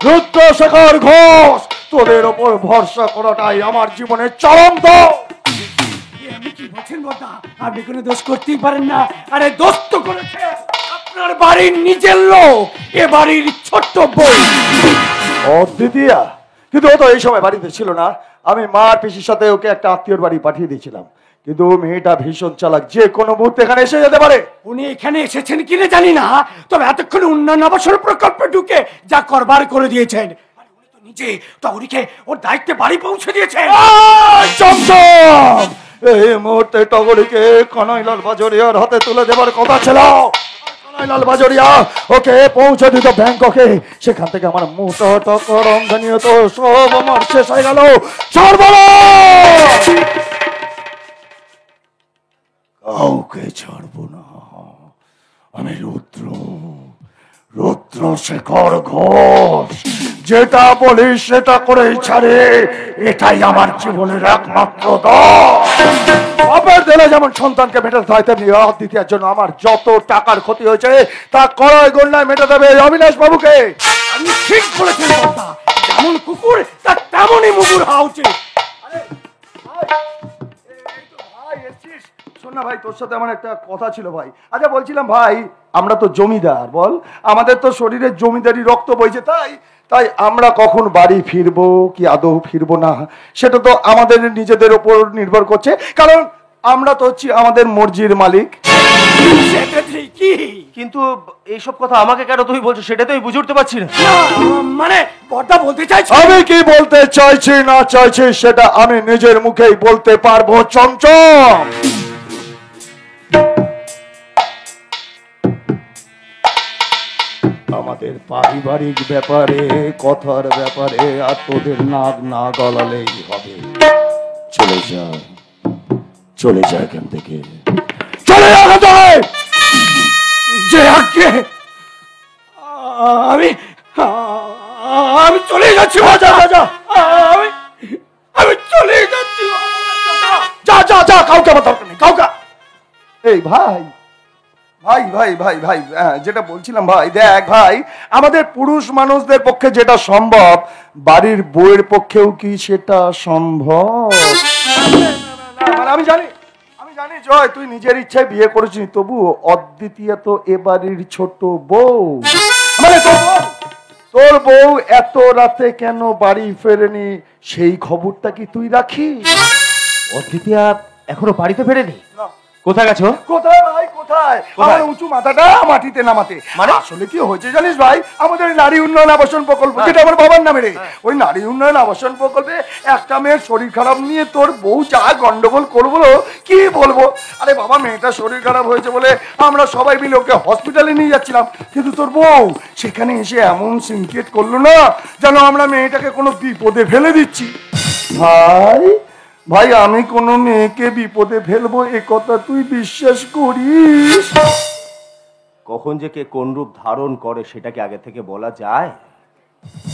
রুদ্রশেখর ঘোষ, তোদের ওপর ভরসা করাটাই আমার জীবনের চরম দোষ। আপনি কি বলছেন বড়দা? আপনি কোনো দোষ করতেই পারেন না। আরে দোষ তো করেছে আপনার বাড়ির নিজের লোক, এ বাড়ির ছোট্ট বউ অদ্বিতীয়া। কিন্তু ও তো এই সময় বাড়িতে ছিল না। আমি মার পিসির সাথে ওকে একটা আত্মীয়র বাড়ি পাঠিয়ে দিয়েছিলাম। কিন্তু মেয়েটা ভীষণ চালাক, যে কোনো মুহূর্তে এখানে এসে যেতে পারে। উনি এখানে এসেছেন কিনা জানি না, তবে এতক্ষণ উন্নয়ন আবাসন প্রকল্পে ঢুকে যা করবার করে দিয়েছেন। উনি তো নিজে টগরীকে ওর দায়িত্বে বাড়ি পৌঁছে দিয়েছেন। এই মুহূর্তে টগরীকে কানাইলাল বাজারিয়ার হাতে তুলে দেবার কথা ছিল। লাল বাজরিয়া ওকে পৌঁছে দিত ব্যাংককে। সেখান থেকে আমার মোটা টাকা রমজানি হতো, সব আমার শেষ হয়ে গেল। কাউকে ছাড়বো না, আমি রুদ্র, রুদ্র শেখর ঘোষ। যেটা বলি সেটা করে ছাড়ে, এটাই আমার জীবনের একমাত্র দল। বাপের দিলে যেমন সন্তানকে মেটাতে হয়, তেমনি দ্বিতীয় জন্য আমার যত টাকার ক্ষতি হয়েছে তা কড়াই গন্ডায় মেটাতে হবে অবিনাশ বাবুকে। আমি ঠিক বলেছি কথা, যেমন কুকুর তার তেমনই মুগুর হওয়া উচিত। শোন না ভাই, তোর সাথে আমার একটা কথা ছিল ভাই। আচ্ছা বলছিলাম ভাই, আমরা তো জমিদার, বল আমাদের তো শরীরে জমিদারি রক্ত বইছে, তাই তাই আমরা কখন বাড়ি ফিরবো কি আদৌ ফিরবো না, সেটা তো আমাদের নিজেদের উপর নির্ভর করছে, কারণ আমরা তো হচ্ছি আমাদের মর্জির মালিক। সেটা ঠিকই, কিন্তু এইসব কথা আমাকে কেন তুমি বলছো সেটা তো আমি বুঝে উঠতে পারছি না। মানে বড়দা বলতে চাইছি, আমি কি বলতে চাইছি না চাইছি সেটা আমি নিজের মুখেই বলতে পারবো। চমচম, আমাদের পারিবারিক ব্যাপারে, কথার ব্যাপারে আর তোদের নাক না গলালেই হবে। চলে যা, চলে যা এখান থেকে, চলে যা এখান থেকে। যে আগে আমি আমি চলে যাচ্ছি, যা যা যা আমি চলে যাচ্ছি, যা যা যা, কাউকে আমার দরকার নেই, কাউকে। এই ভাই ভাই ভাই ভাই ভাই যেটা বলছিলাম ভাই, দেখ ভাই, আমাদের পুরুষ মানুষদের পক্ষে যেটা সম্ভব, বাড়ির বউয়ের পক্ষেও কি সেটা সম্ভব? মানে আমি জানি জয়, তুই নিজের ইচ্ছায় বিয়ে করেছিস, তবু অদ্বিতীয় তো এ বাড়ির ছোট বউ। মানে তোর বউ এত রাতে কেন বাড়ি ফেরেনি, সেই খবরটা কি তুই রাখিস? অদ্বিতীয়া এখনো বাড়িতে ফেরেনি? কোথায় গেছো? কোথায় ভাই, কোথায়? আমার উঁচু মাথাটা মাটিতে নামাতে। মানে আসলে কি হয়েছে জানিস ভাই, আমাদের নারী উন্নয়ন আবাসন প্রকল্প, যেটা আমার বাবার নামে রে, ওই নারী উন্নয়ন আবাসন প্রকল্পে একটা মেয়ের শরীর খারাপ নিয়ে তোর বউ যা গন্ডগোল করবো কি বলবো। আরে বাবা, মেয়েটা শরীর খারাপ হয়েছে বলে আমরা সবাই মিলে ওকে হসপিটালে নিয়ে যাচ্ছিলাম, কিন্তু তোর বউ সেখানে এসে এমন সিনক্রেট করলো না, যেন আমরা মেয়েটাকে কোনো বিপদে ফেলে দিচ্ছি। ভাই ভাই, আমি কোনো মেয়েকে বিপদে ফেলবো এ কথা তুই বিশ্বাস করিস? কখন যে কে কোন রূপ ধারণ করে সেটা কি আগে থেকে বলা যায়?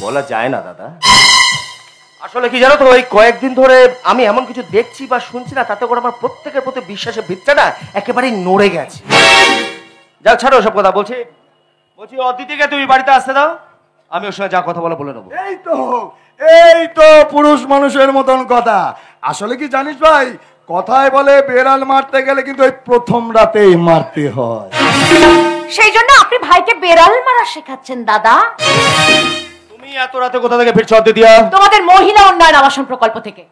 বলা যায় না দাদা। আসলে কি জানো তো, ওই কয়েকদিন ধরে আমি এমন কিছু দেখছি বা শুনছি না, তাতে করে আমার প্রত্যেকের প্রতি বিশ্বাসের ভিতটা না একেবারেই নড়ে গেছে। যাও ছাড়ো সব কথা, বলছি অদিতিকে তুমি বাড়িতে আসতে দাও, আমি ওর সঙ্গে যা কথা বলে নেবো। এই তো পুরুষ মানুষের মতন কথা। আসলে কি জানিস ভাই, কথায় বলে বেড়াল মারতে গেলে কিন্তু ওই প্রথম রাতেই মারতে হয়। সেই জন্য আপনি ভাইকে বেড়াল মারা শেখাচ্ছেন দাদা? তুমি এত রাতে কোথা থেকে ফিরছো অদিতিয়া? তোমাদের মহিলা উন্নয়ন আবাসন প্রকল্প থেকে।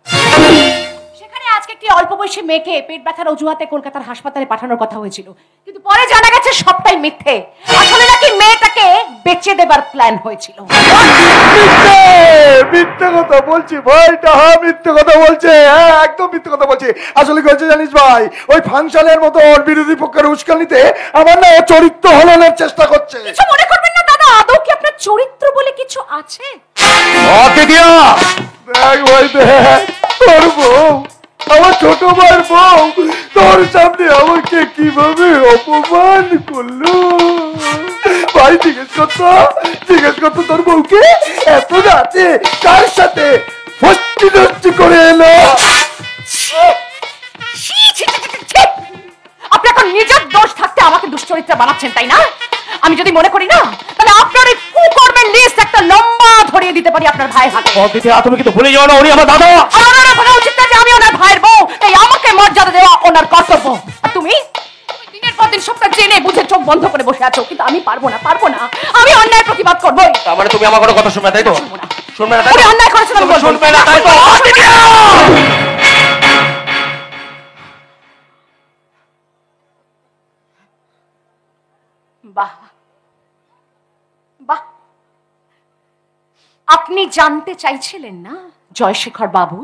সেখানে আজকে একটি অল্প বয়সী মেয়েকে পেট ব্যথার অজুহাতে কলকাতার হাসপাতালে পাঠানোর কথা হয়েছিল, কিন্তু পরে জানা গেছে সবটাই মিথ্যে। আসলে নাকি মেয়েটাকে বেচে দেবার প্ল্যান হয়েছিল। মিথ্যে কথা বলছি ভাই, মিথ্যে কথা বলছে, একদম মিথ্যে কথা বলছে। আসলে কি হয়েছে জানিস ভাই, ওই ফাংশনের মতো ওর বিরোধী পক্ষের উস্কানিতে আমার না চরিত্র হলনের চেষ্টা করছে। কিছু মনে করবেন না দাদা, আদৌ কি আপনার চরিত্র বলে কিছু আছে? অদিতিয়া, দেখ ভাই দেখ, তোর বউ, আমার ছোট ভাইয়ের বউ তোর সামনে আমাকে কিভাবে অপমান করলো। ভাই জিজ্ঞেস করতো তোর বউকে এত রাতে কার সাথে ফষ্টি নষ্টি করে এলো। আপনি এখন নিজের দোষ থাকতে আমাকে দুশ্চরিত্র বানাচ্ছেন, তাই না? আমি যদি মনে করি না, তাহলে আপনার এই কুকর্মের লিস্ট একটা লম্বা ধরিয়ে দিতে পারি আপনার ভাইয়ের হাতে। অদিতিয়া, তুমি কিন্তু ভুলে যাও না উনি আমার দাদা। আমার বলা উচিত না যে আমি ওনার ভাইয়ের বউ, তাই আমাকে মর্যাদা দেওয়া ওনার কর্তব্য। আর তুমি দিনের পর দিন সবটা জেনে বুঝে চোখ বন্ধ করে বসে আছো, কিন্তু আমি পারবো না। আমি অন্যায় প্রতিবাদ করবোই। তার মানে তুমি আমার কোনো কথা শুনবে তাই তো? শুনবে না তাই? উনি অন্যায় করেছেন, আমি বলবো। শুনবে না তাই তো? বাহ বাহ, আপনি জানতে চাইছিলেন না জয়শেখর বাবু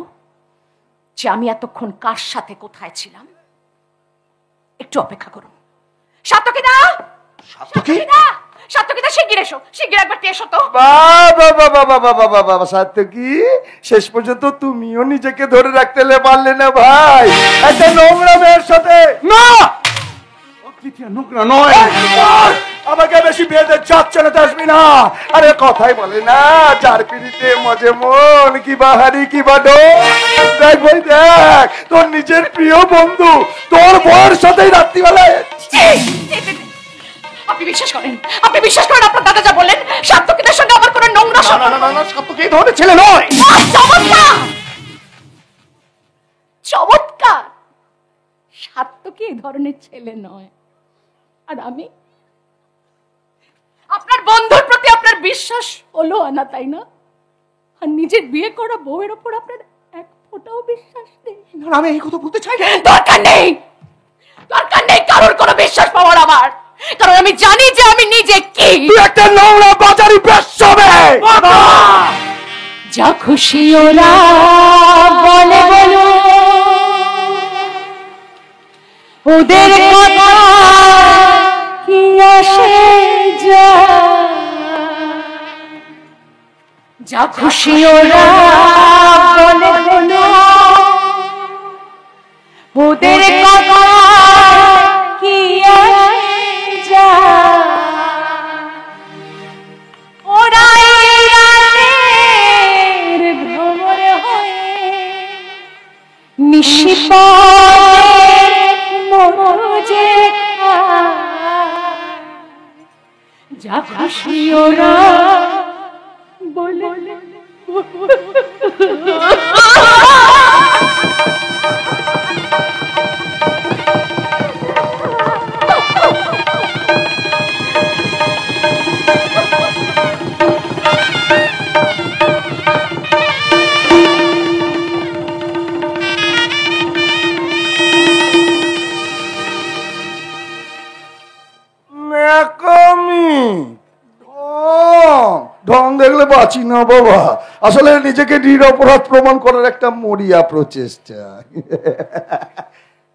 যে আমি এতক্ষণ কার সাথে কোথায় ছিলাম? একটু অপেক্ষা করুন। সাতকিদা, সাত্যকিদা, সাত্যকিদা শিগগির এসো, শিগগির একবার এসো তো। বাবা বাবা বাবা বাবা বাবা, সাত্যকী শেষ পর্যন্ত তুমিও নিজেকে ধরে রাখতে পারলে না ভাই, একটা নোংরা মেয়ের সাথে। না, অদ্বিতীয়া নোংরা নয়। আমাকে বেশি বেঁধে যাচ্ছে না, আসবি না। আরে কথাই বলে না, যার পিড়িতে মজে মন, কি বাহারি কি বাডো। দেখ ভাই দেখ, তোর নিজের প্রিয় বন্ধু তোর বউয়ের সাথেই রাত্রিবেলায়। আপনি বিশ্বাস করেন, আপনি বিশ্বাস করেন আপনার দাদা যা বললেন? সাত্যকিদার সঙ্গে আমার কোনো নোংরা সম্পর্ক? না, সাত্যকী এই ধরনের ছেলে নয়। চমৎকার, চমৎকার। সাত্যকী এই ধরনের ছেলে নয়। আর আমি আপনার বন্ধুর প্রতি আপনার বিশ্বাস হলো না, তাই না? আর নিজের বিয়ে করা বউয়ের ওপর আপনার এক ফোঁটাও বিশ্বাস নেই। আমি এই কথা বলতে চাই না। দরকার নেই, দরকার নেই কারোর কোনো বিশ্বাস পাওয়ার আমার, কারণ আমি জানি যে আমি নিজে কি। তুই একটা নোংরা বাজারি বেশ্যবে। যা খুশি ওরা বলে বলো, ওদের কথা কি আসে যায়। যা খুশি ওরা বলে বলো, ওদের কথা কি আসে যায়। ওরা এই রাতের ভ্রমর হয়ে নিশিপথে মরজে খায়। যা খুশি ওরা বলে ঢং দেখলে বাঁচি না বাবা, আসলে নিজেকে নিরপরাধ প্রমাণ করার একটা মরিয়া প্রচেষ্টা।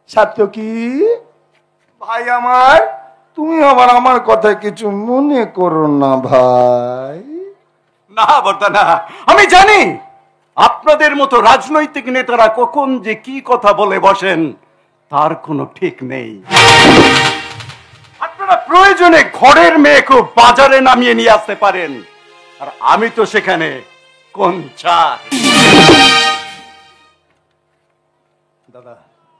সাত্যকী ভাই আমার, তুমি আবার আমার কথা কিছু মনে করো না ভাই। না বর্দা না, আমি জানি আপনাদের মতো রাজনৈতিক নেতারা কখন যে কি কথা বলে বসেন তার কোনো ঠিক নেই। আপনারা প্রয়োজনে ঘরের মেয়েকে বাজারে নামিয়ে নিয়ে আসতে পারেন, আর আমি তো সেখানে কোন চাই। দাদা,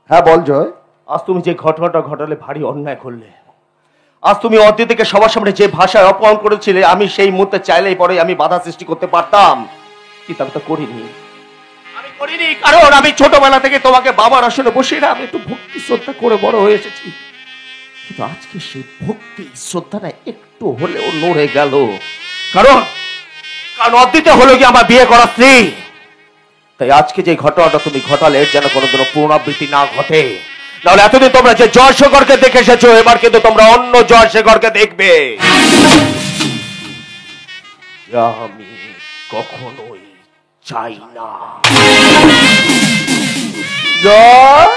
হ্যাঁ বল জয়। আজ তুমি যে ঘটনাটা ঘটালে ভারী অন্যায় করলে। আজ তুমি অদ্বিতীকে সবার সামনে যে ভাষায় অপমান করেছিলে, আমি সেই মুহূর্তে চাইলেই পরে আমি বাধা সৃষ্টি করতে পারতাম, কিন্তু আমি তো করিনি। আমি করিনি কারণ আমি ছোটবেলা থেকে তোমাকে বাবার আসলে বসিয়ে না আমি একটু ভক্তি শ্রদ্ধা করে বড় হয়ে এসেছি। কিন্তু আজকে সেই ভক্তি শ্রদ্ধাটা একটু হলেও নড়ে গেল, কারণ অদ্বিতীয়া হলো কি আমার বিয়ে করা স্ত্রী। তাই আজকে যে ঘটনাটা তুমি ঘটালে এর যেন কোনোদিনও পুনরাবৃত্তি না ঘটে। নাহলে এতদিন তোমরা যে জয়শেখরকে দেখে এসেছো, এবার কিন্তু তোমরা অন্য জয়শেখরকে দেখবে, যা আমি কখনোই চাই না। জয়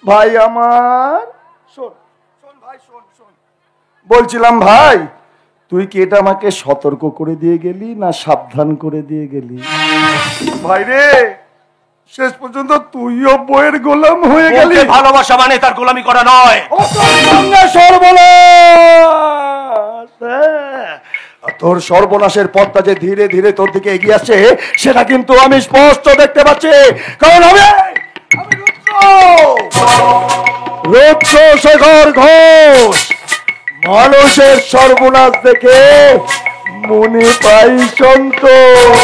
ভাই আমার, শোন শোন ভাই, শোন শোন বলছিলাম ভাই, তুই কি এটা আমাকে সতর্ক করে দিয়ে গেলি না সাবধান করে দিয়ে গেলি? ভাই রে, শেষ পর্যন্ত তুইও বইয়ের গোলাম হয়ে গেলি। ভালোবাসা মানে তার গোলামি করা নয়। সর্বনাশ, তোর সর্বনাশের পথটা যে ধীরে ধীরে তোর দিকে এগিয়ে আসছে সেটা কিন্তু আমি স্পষ্ট দেখতে পাচ্ছি, কারণ আমি রুদ্রশেখর ঘোষ মানুষের সর্বনাশ দেখে মনে পাই সন্তোষ।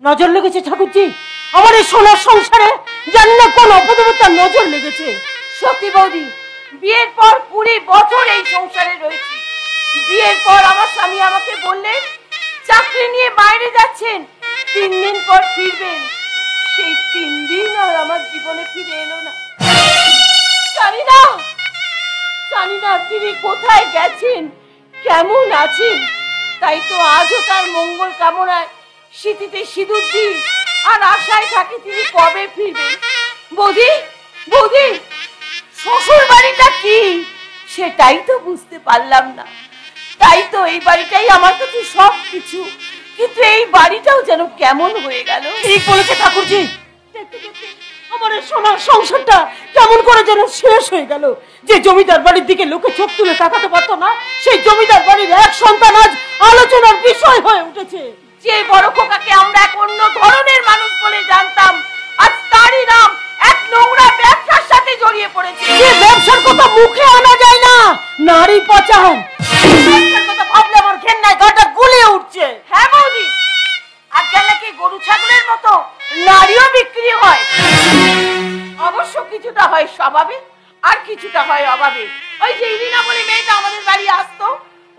নজর লেগেছে ঠাকুরজি, আমার এই সোনার সংসারে জানি না কোন অপদেবতার নজর লেগেছে। সত্যি বৌদি, বিয়ের পর 20 বছর এই সংসারে রয়েছি। বিয়ের পর আমার স্বামী আমাকে বললেন চাকরি নিয়ে বাইরে যাচ্ছেন, 3 দিন পর ফিরবেন। সেই 3 দিন আর আমার জীবনে ফিরে এলো না। জানি না জানি না তিনি কোথায় গেছেন, কেমন আছেন। তাই তো আজও তার মঙ্গল কামনায় স্মৃতিতে সিঁদুর দিই আর আশায় থাকি তিনি কবে ফিরবেন। বৌদি, বৌদি, শ্বশুর বাড়িটা কি সেটাই তো বুঝতে পারলাম না। তাই তো এই বাড়িটাই আমার কাছে সব কিছু, কিন্তু এই বাড়িটাও যেন কেমন হয়ে গেল। ঠিক বলেছে ঠাকুরজি, দেখতে দেখতে আমার এই সোনার সংসারটা কেমন করে যেন শেষ হয়ে গেল। যে জমিদার বাড়ির দিকে লোকে চোখ তুলে তাকাতে পারতো না, সেই জমিদার বাড়ির এক সন্তান আজ আলোচনার বিষয় হয়ে উঠেছে। যে বড় খোকাকে আমরা এক অন্য ধরনের মানুষ বলে জানতাম, আজ তারই নাম এক নোংরা ব্যবসার সাথে জড়িয়ে পড়েছে। যে ব্যবসার কথা মুখে আনা যায় না, নারী পাচার। ব্যবসার কথা ভাবলে আমার ঘেন্নায় গাটা গুলে উঠছে। হ্যাঁ বৌদি, আজকাল নাকি গরু ছাগলের মতো নারীও বিক্রি হয়। অবশ্য কিছুটা হয় স্বভাবে আর কিছুটা হয় অভাবে। ওই যে ইরিনা বলে মেয়েটা আমাদের বাড়ি আসতো,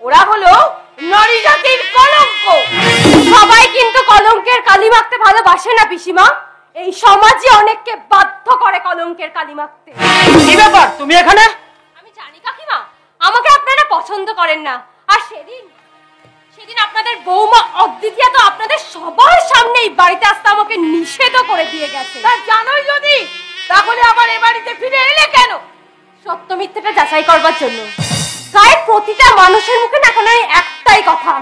ওরা হলো নারী জাতির কলঙ্ক। সবাই কিন্তু কলঙ্কের কালি মাখতে ভালোবাসে না পিসিমা। এই সমাজে অনেককে বাধ্য করে কলঙ্কের কালি মাখতে। কি ব্যাপার তুমি এখানে? আমি জানি কাকিমা, আমাকে আপনারা পছন্দ করেন না। আর সেদিন আপনাদের বৌমা অদ্বিতীয়া তো আপনাদের সবার সামনে এই বাড়িতে আসতে আমাকে নিষেধ করে দিয়ে গেছে। তা জানোই যদি, তাহলে আবার এ বাড়িতে ফিরে এলে কেন? সত্য মিথ্যাটা যাচাই করবার জন্য। গায়ের প্রতিটা মানুষের মুখে না কেন একটাই কথা,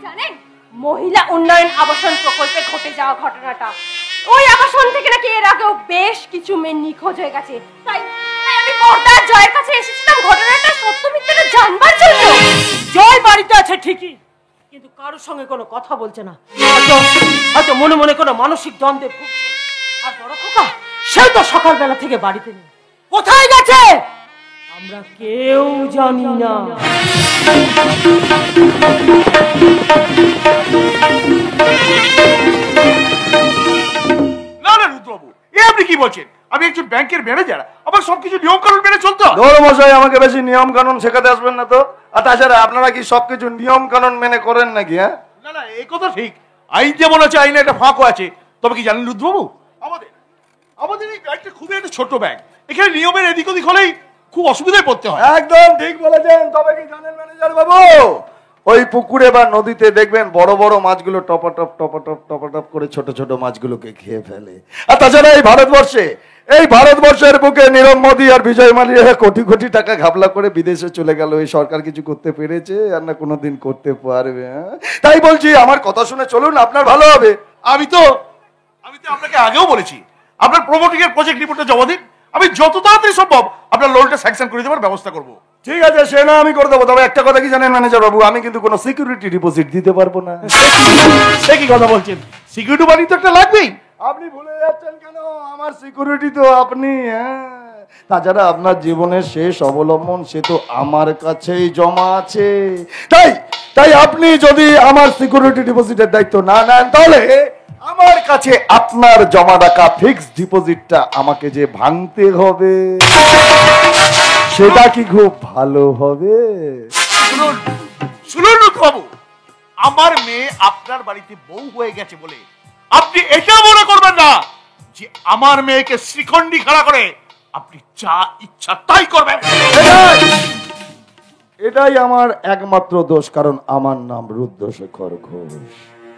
জানেন, মহিলা উন্নয়ন আবাসন প্রকল্পে ঘটে যাওয়া ঘটনাটা। ওই আবাসন থেকে নাকি এর আগেও বেশ কিছু মেয়ে নিখোঁজ হয়ে গেছে। তাই আমি পর্দার জয়ের কাছে এসেছিলাম ঘটনাটা সত্য মিথ্যাটা জানবার জন্য। জয় বাড়িতে আছে ঠিকই, কিন্তু কারোর সঙ্গে কোনো কথা বলছে না। হয়তো মনে মনে কোনো মানসিক দ্বন্দ্বে ভুগছে। আর বড় খোকা, সে তো সকালবেলা থেকে বাড়িতে নেই। কোথায় গেছে আমরা কেউ জানি না। না না রুদ্রবাবু, এ আপনি কি বলছেন? আমি একজন ব্যাংকের ম্যানেজার, আমার সবকিছু নিয়ম কানুন মেনে চলতে হয়। ধরো মশাই, আমাকে বেশি নিয়ম কানুন শেখাতে আসবেন না তো। আর তাছাড়া আপনারা কি সবকিছু নিয়ম কানুন মেনে করেন নাকি? হ্যাঁ, না না, এই কথা ঠিক। আইন যেমন আছে, আইনে একটা ফাঁকও আছে। তবে কি জানেন রুদ্রবাবু, আমাদের এই ব্যাংকটা খুবই একটা ছোট ব্যাংক। এখানে নিয়মের এদিক ওদিক হলেই খুব অসুবিধায় পড়তে হয়। একদম ঠিক বলেছেন। তবে কি জানেন ম্যানেজার বাবু, ওই পুকুরে বা নদীতে দেখবেন বড় বড় মাছগুলো টপাটপ টপাটপ টপাটপ করে ছোট ছোট মাছগুলোকে খেয়ে ফেলে। আর তাছাড়া এই ভারতবর্ষের বুকে নীরব মোদী আর বিজয় মালিয়া কোটি কোটি টাকা ঘাপলা করে বিদেশে চলে গেল। এই সরকার কিছু করতে পেরেছে আর না কোনোদিন করতে পারবে? তাই বলছি, আমার কথা শুনে চলুন, আপনার ভালো হবে। আমি তো আপনাকে আগেও বলেছি, আপনার প্রমোটিং এর প্রজেক্ট রিপোর্টটা জমা দিন। আমি যত তাড়াতাড়ি সম্ভব আপনার লোনটা স্যাংশন করে দেওয়ার ব্যবস্থা করব। ঠিক আছে, সে না আমি করে দেবো। তবে একটা কথা কি জানেন ম্যানেজার বাবু, আমি কিন্তু কোনো সিকিউরিটি ডিপোজিট দিতে পারবো না। সে কি কথা বলছেন? সিকিউরিটি মানি তো একটা লাগবেই। আপনি ভুলে যাচ্ছেন কেন? আমার সিকিউরিটি তো আপনি। তাছাড়া আপনার জীবনের শেষ অবলম্বন সে তো আমার কাছেই জমা আছে। তাই আপনি যদি আমার সিকিউরিটি ডিপোজিটের দায়িত্ব না নেন, তাহলে আমার কাছে আপনার জমা রাখা ফিক্সড ডিপোজিটটা আমাকে যে ভাঙতে হবে, সেটা কি খুব ভালো হবে? শুনুন বাবু, আমার মেয়ে আপনার বাড়িতে বউ হয়ে গেছে বলে আপনি এটা মনে করবেন না যে আমার মেয়েকে শ্রীখণ্ডী খাড়া করে আপনি যা ইচ্ছা তাই করবেন। এটাই আমার একমাত্র দোষ, কারণ আমার নাম রুদ্রশেখর ঘোষ।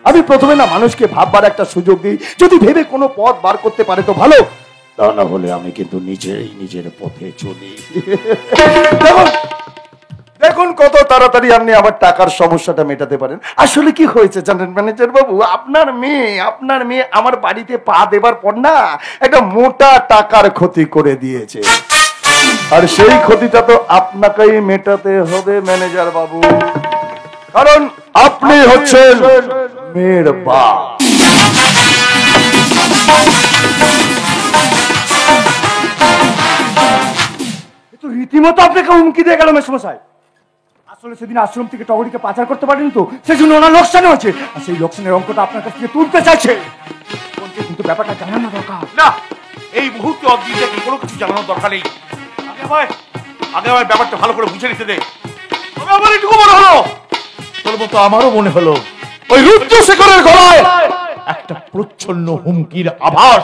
আমি প্রথমে না মানুষকে ভাববার একটা সুযোগ দিই, যদি ভেবে কোনো পথ বার করতে পারে তো ভালো, তা না হলে আমি কিন্তু নিজের পথে চলি। দেখুন কত তাড়াতাড়ি আপনি আবার টাকার সমস্যাটা মেটাতে পারেন। আসলে কি হয়েছে জানেন ম্যানেজার বাবু, আপনার মেয়ে আমার বাড়িতে পা দেবার পর না একটা মোটা টাকার ক্ষতি করে দিয়েছে। আর সেই ক্ষতিটা তো আপনাকেই মেটাতে হবে ম্যানেজার বাবু, কারণ আপনি হচ্ছেন মেয়ের বাপ। রীতিমতো আপনাকে হুমকি দিয়ে গেল মেসমশাই। আসলে সেদিন আশ্রম থেকে টগরিকে পাচার করতে পারেনি তো, সেজন্য ওনার লোকসান হয়েছে। আর সেই লোকসানের অঙ্কটা আপনার কাছ থেকে তুলতে চাইছে। কিন্তু ব্যাপারটা জানানো দরকার। না, এই মুহূর্তে অদ্বিতীয়কে কোনো কিছু জানানোর দরকার নেই। আগে ভাই ব্যাপারটা ভালো করে বুঝে নিতে দে। তবে আমার এটুকু মনে হলো, তোর মতো আমারও মনে হলো ওই রুদ্রশেখরের গলায় একটা প্রচ্ছন্ন হুমকির আভাস।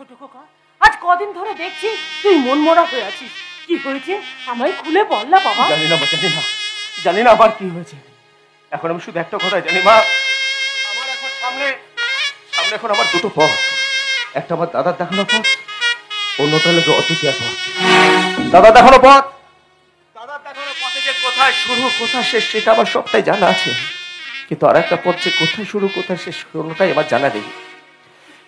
ছোট খোকা, আজ কদিন ধরে দেখছি তুই মন মরা হয়ে আছিস। কি হয়েছে আমায় খুলে বল না বাবা। জানি না মা, জানি না আবার কি হয়েছে। এখন আমি শুধু একটা কথাই জানি মা, আমার এখন সামনে এখন আমার দুটো পথ। একটা আমার দাদার দেখানো পথ, অন্যটা হলো অদ্বিতীয় পথ। দাদার দেখানো পথে যে কোথায় শুরু কোথায় শেষ সেটা আমার সবটাই জানা আছে, কিন্তু আর একটা পথ যে কোথায় শুরু কোথায় শেষ কোনোটাই আমার জানা নেই।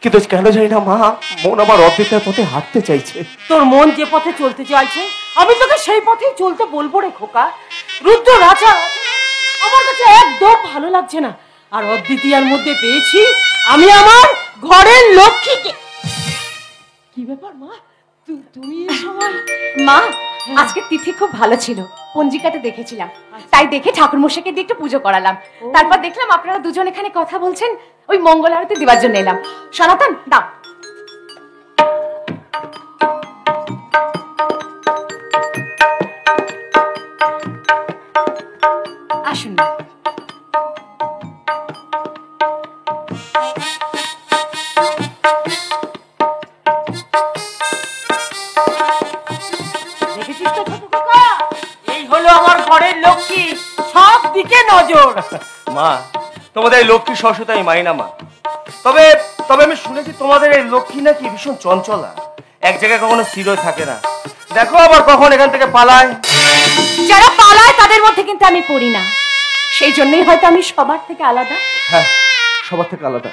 কিন্তু কেন জানি না মা, মন আমার অদ্বিতীয় পথে হাঁটতে চাইছে। তোর মন যে পথে চলতে চাইছে আমি তোকে সেই পথেই চলতে বলবো রে খোকা। রুদ্র রাজা আমার কাছে একদম ভালো লাগছে না, আর অদ্বিতীয়ার মধ্যে পেয়েছি আমি আমার ঘরের লক্ষ্মীকে। কি ব্যাপার মা, তুমি এই সময়? মা, আজকের তিথি খুব ভালো ছিল, পঞ্জিকাতে দেখেছিলাম, তাই দেখে ঠাকুর মশাইকে দিয়ে একটু পুজো করালাম। তারপর দেখলাম আপনারা দুজন এখানে কথা বলছেন, ওই মঙ্গল আরতি দেওয়ার জন্য এলাম। সনাতন দাও। আসুন। দেখেছিস তো ছোট খোকা, এই হলো আমার ঘরের লক্ষ্মী, সব দিকে নজর। মা, তোমাদের এই লক্ষ্মী সরস্বতী আমি মানি না মা। তবে আমি শুনেছি তোমাদের এই লক্ষ্মী নাকি ভীষণ চঞ্চলা, এক জায়গায় কখনো স্থির হয়ে থাকে না। দেখো আবার কখন এখান থেকে পালায়। যারা পালায় তাদের মধ্যে কিন্তু আমি পড়ি না, সেই জন্যই হয়তো আমি সবার থেকে আলাদা। হ্যাঁ, সবার থেকে আলাদা।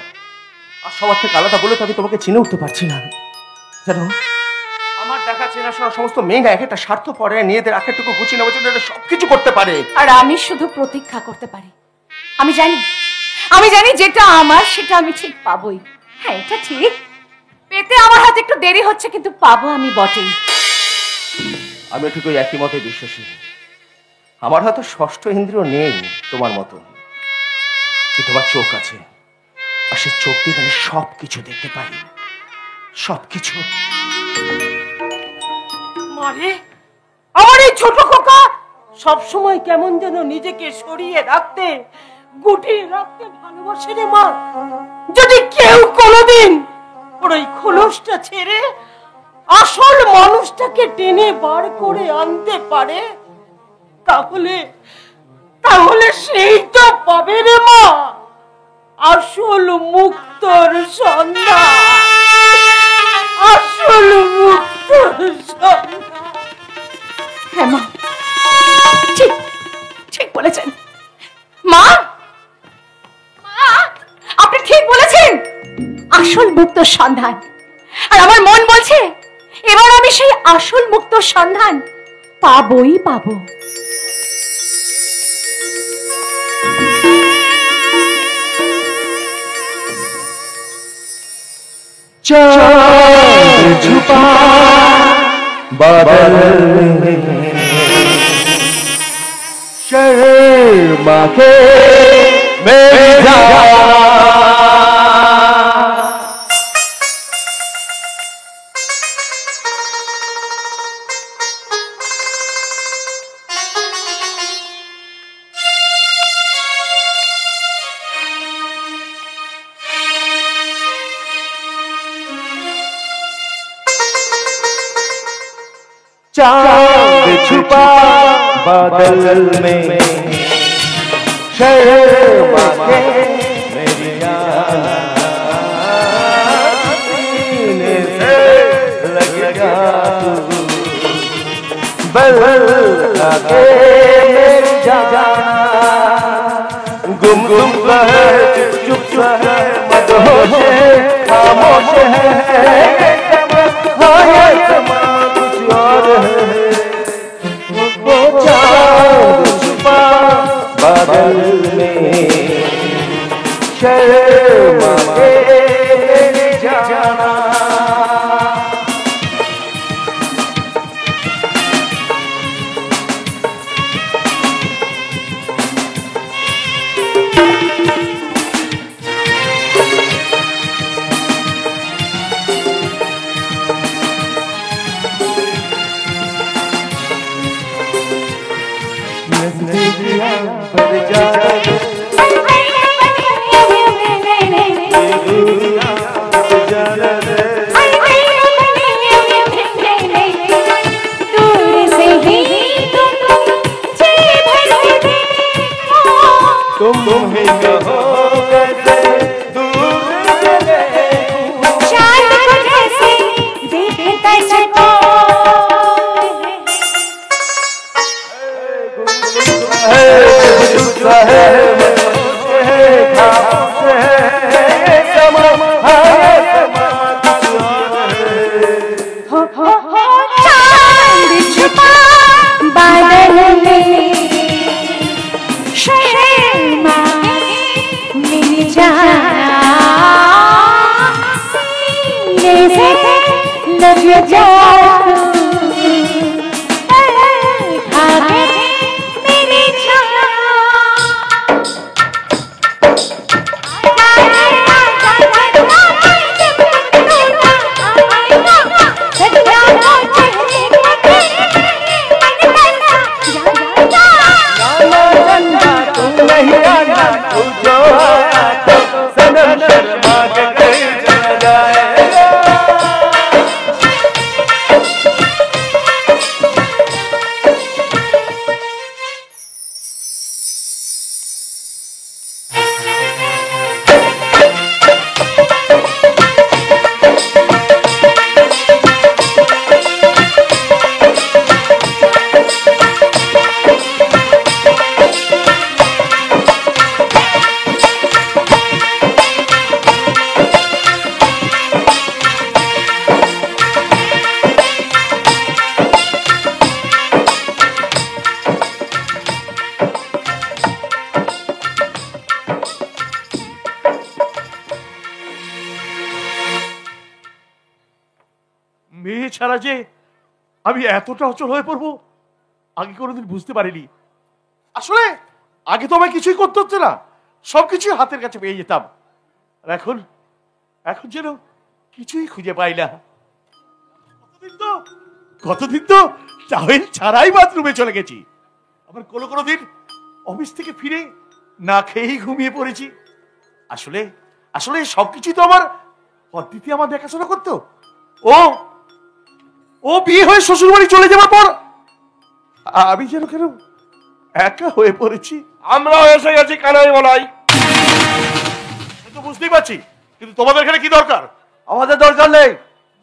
আর সবার থেকে আলাদা বলে তো আমি তোমাকে চিনে উঠতে পারছি না। জানো, আমার দেখা চেনাশোনা সমস্ত মেয়েরা এক একটা স্বার্থ পরে নিজেদের আখেরটুকু গুছিয়ে নেওয়ার জন্য সবকিছু করতে পারে, আর আমি শুধু প্রতীক্ষা করতে পারি। আমি জানি যেটা আমার সেটা আমি ঠিক পাবোই। হ্যাঁ, এটা ঠিক, পেতে আমার হাতে একটু দেরি হচ্ছে, কিন্তু পাবো আমি বটেই। আমি ঠিক ওই একই মতে বিশ্বাসী। আমার হয়তো ষষ্ঠ ইন্দ্রিয় নেই তোমার মতো, কিন্তু আমার চোখ আছে, আর সে চোখ দিয়ে আমি সবকিছু দেখতে পাই, সবকিছু। মারে, আমার এই ছোট খোকা সবসময় কেমন যেন নিজেকে সরিয়ে রাখতে গুটিয়ে রাখতে ভালোবাসে রে মা। যদি কেউ কোনোদিন ওর ওই খোলসটা ছেড়ে আসল মানুষটাকে টেনে বার করে আনতে পারে, তাহলে সেই তো পাবে রে মা আসল মুক্তর সন্ধান, আসল মুক্তর সন্ধান। হ্যাঁ মা, ঠিক বলেছেন মা, আপনি ঠিক বলেছেন, আসল মুক্তর সন্ধান। আর আমার মন বলছে এবার আমি সেই আসল মুক্তর সন্ধান পাবোই পাবো। चांद छुपा बादल में शर्मा के मेरी जान। चांद छुपा बादल में शर्मा के मेरी जान, सीने से लग जा तू बल के मेरी जान। गुम गुम है चुप चुप है मदहोश है खामोश है कुछ और है। वो चांद छुपा बादल में शर्मा के मेरी जाना। মেয়ে ছাড়া যে আমি এতটা অচল হয়ে পড়বো আগে কোনোদিন বুঝতে পারিনি। আসলে আগে তো আমায় কিছুই করতে হচ্ছে না, সবকিছুই হাতের কাছে পেয়ে যেতাম। আর এখন এখন যেন কিছুই খুঁজে পাই না। কতদিন তো টাওয়েল ছাড়াই বাথরুমে চলে গেছি। আবার কোনো দিন অফিস থেকে ফিরে না খেয়েই ঘুমিয়ে পড়েছি। আসলে আসলে সবকিছুই তো আমার অদিতি আমার দেখাশোনা করতো। ও বিয়ে হয়ে শ্বশুর বাড়ি চলে যাওয়ার পর আমি যেন কেন একা হয়ে পড়েছি। আমরাও এসে গেছি কানাই বলাই। তো বুঝতেই পারছি, কিন্তু তোমাদের এখানে কি দরকার? আমাদের দরকার নেই,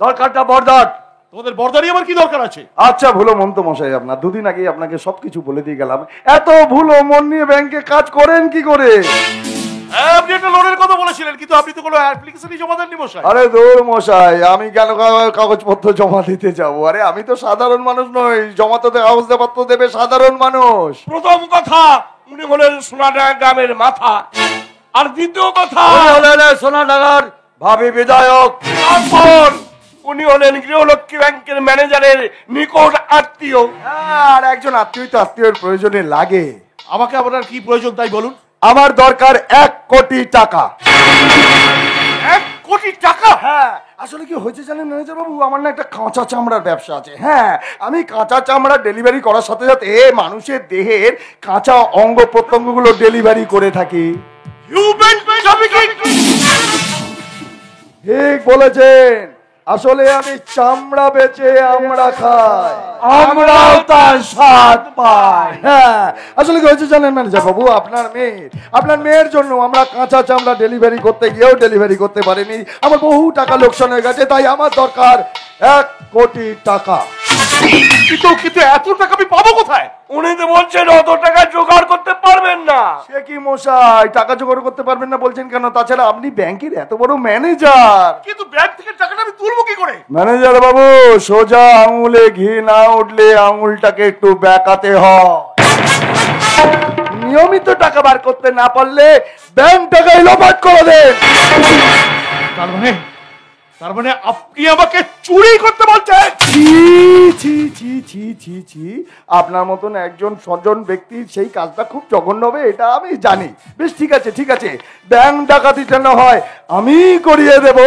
দরকারটা বরদার। তোমাদের বর্দারি আমার কি দরকার আছে? আচ্ছা ভুলো মন্ত মশাই, আপনার দুদিন আগে আপনাকে সবকিছু বলে দিয়ে গেলাম। এত ভুলো মন নিয়ে ব্যাংকে কাজ করেন কি করে? আপনি একটা লোনের কথা বলেছিলেন, কিন্তু আপনি তো কোনো অ্যাপ্লিকেশনই জমা দেননি মশাই। আরে দূর মশাই, আমি কেন কাগজপত্র জমা দিতে যাবো? আরে আমি তো সাধারণ মানুষ নই, জমা তো কাগজপত্র দেবে সাধারণ মানুষ। প্রথম কথা, উনি হলেন সোনাডাঙ্গা গ্রামের মাথা। আর দ্বিতীয় কথা, সোনাডাঙ্গার ভাবি বিধায়ক। তারপর উনি হলেন গৃহলক্ষ্মী ব্যাংকের ম্যানেজারের নিকট আত্মীয়। আর একজন আত্মীয় তো আত্মীয়ের প্রয়োজনে লাগে। আমাকে আপনার কি প্রয়োজন তাই বলুন। আমার দরকার 1 কোটি টাকা। 1 কোটি টাকা? হ্যাঁ, আসলে কি হয়েছে জানেন ম্যানেজার বাবু, আমার না একটা কাঁচা চামড়ার ব্যবসা আছে। হ্যাঁ, আমি কাঁচা চামড়া ডেলিভারি করার সাথে সাথে মানুষের দেহের কাঁচা অঙ্গ প্রত্যঙ্গগুলো ডেলিভারি করে থাকি। ঠিক বলেছেন, আসলে আমি চামড়া বেচে আমরা খাই, আমরাও তার স্বাদ পাই। হ্যাঁ, আসলে কি হয়েছে জানেন ম্যানেজার বাবু, আপনার মেয়ের জন্য আমরা কাঁচা চামড়া ডেলিভারি করতে গিয়েও ডেলিভারি করতে পারিনি। আমার বহু টাকা লোকসান হয়ে গেছে, তাই আমার দরকার 1 কোটি টাকা। কিন্তু এত টাকা আমি পাবো কোথায়? উনি তো বলছেন অত টাকা জোগাড় করতে পারবেন না। সে কি মশাই, টাকা জোগাড় করতে পারবেন না বলছেন কেন? তাছাড়া আপনি ব্যাংকের এত বড় ম্যানেজার। কিন্তু ব্যাংক থেকে টাকাটা আমি তুলবো কি করে? ম্যানেজার বাবু, সোজা আঙুলে ঘি না উঠলে আঙুলটাকে একটু বেঁকাতে হয়। নিয়মিত টাকা বার করতে না পারলে ব্যাংক টাকায় লোপাট করে দেন। তার মানে আপনি আমাকে চুরি করতে বলছেন? ছি, আপনার মতন একজন সজ্জন ব্যক্তির সেই কাজটা খুব জঘন্য হবে, এটা আমি জানি। বেশ ঠিক আছে, ব্যাংক ডাকাতিটা না হয় আমি করিয়ে দেব।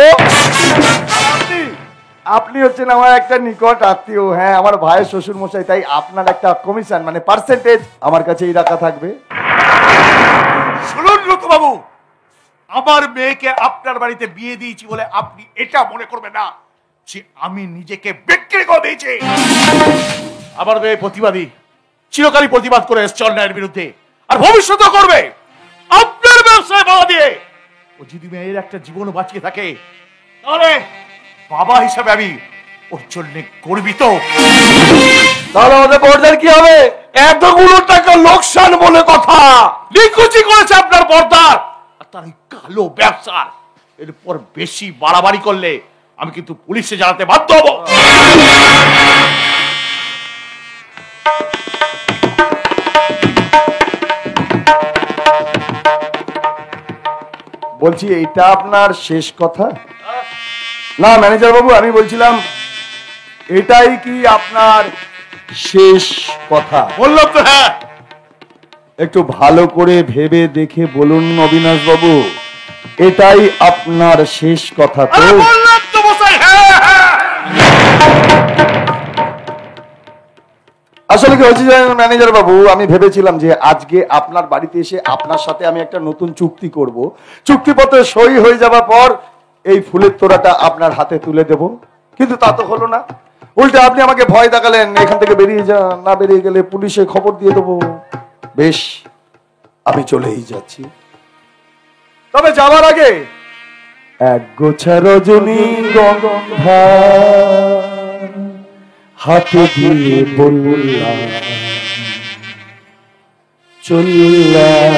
আপনি হচ্ছেন আমার একটা নিকট আত্মীয়। হ্যাঁ, আমার ভাইয়ের শ্বশুর মশাই, তাই আপনার একটা কমিশন মানে পার্সেন্টেজ আমার কাছেই রাখা থাকবে। শুনুন রুকবাবু, আমার মেয়েকে আপনার বাড়িতে বিয়ে দিয়েছি বলে আপনি এটা মনে করবেন না যে আমি নিজেকে বিক্রি করে দিয়েছি। আমার মেয়ে প্রতিবাদী, চিরকালই প্রতিবাদ করে এসছে অন্যায়ের বিরুদ্ধে, আর ভবিষ্যতেও করবে আপনার ব্যবসায় বাধা দিয়ে। ও যদি মেয়ের একটা জীবন বাঁচিয়ে থাকে, তাহলে বাবা হিসাবে আমি ওর জন্য করবি তো? তাহলে আমাদের বর্দার কি হবে? এতগুলো টাকা লোকসান বলে কথা। নিকুচি করেছে আপনার বর্দার আর তার ওই কালো ব্যবসা। এরপর বেশি বাড়াবাড়ি করলে আমি কিন্তু পুলিশে জানাতে বাধ্য হব। বলছি এটা আপনার শেষ কথা? না ম্যানেজার বাবু, আমি বলছিলাম এটাই কি আপনার শেষ কথা? বললাম তো হ্যাঁ। একটু ভালো করে ভেবে দেখে বলুন অবিনাশ বাবু, এটাই আপনার শেষ কথা তো? বললাম তো মশাই, হ্যাঁ হ্যাঁ। আসলে কি হচ্ছে জানেন ম্যানেজার বাবু, আমি ভেবেছিলাম যে আজকে আপনার বাড়িতে এসে আপনার সাথে আমি একটা নতুন চুক্তি করব। চুক্তিপত্রে সই হয়ে যাওয়ার পর এই ফুলের তোড়াটা আপনার হাতে তুলে দেব, কিন্তু তা তো হলো না। উল্টে আপনি আমাকে ভয় দেখালেন, এখান থেকে বেরিয়ে যান, না বেরিয়ে গেলে পুলিশে খবর দিয়ে দেবো। বেশ, আমি চলেই যাচ্ছি। তবে যাওয়ার আগে এক গোছা রজনীগন্ধা হাতে দিয়ে বললাম চললাম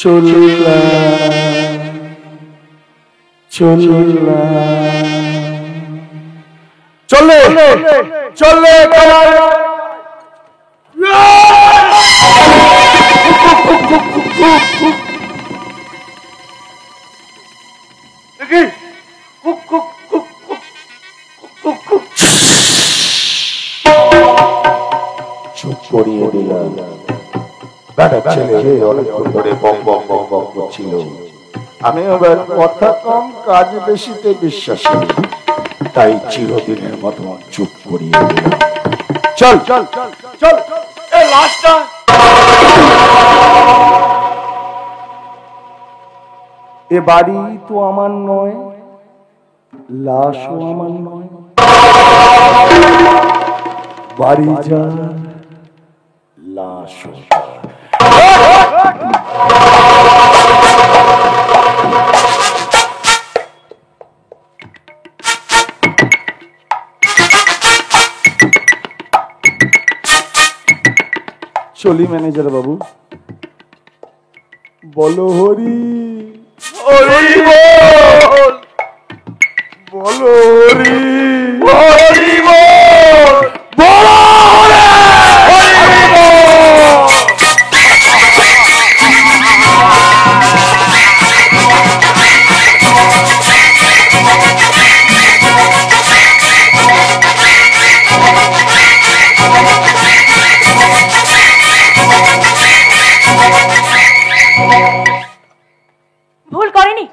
চললাম চললাম চলে চলে চুপ করিয়ে দিলাম। ছেলে অনেকক্ষণ ধরে বক বক বক বক করছিল। আমি এবার কথা কম কাজ বেশিতে বিশ্বাসী, তাই চিরদিনের মতো চুপ করিয়ে দিলাম। চল চল চল, এই লাশটা এ বাড়ি তো আমার নয়, লাশও আমার নয়। বাড়ি যা, লাশও যা। চলি ম্যানেজার বাবু। বলো হরি হরি বল, বলো হরি হরি বল, বলো হরি বল। ভুল করেনি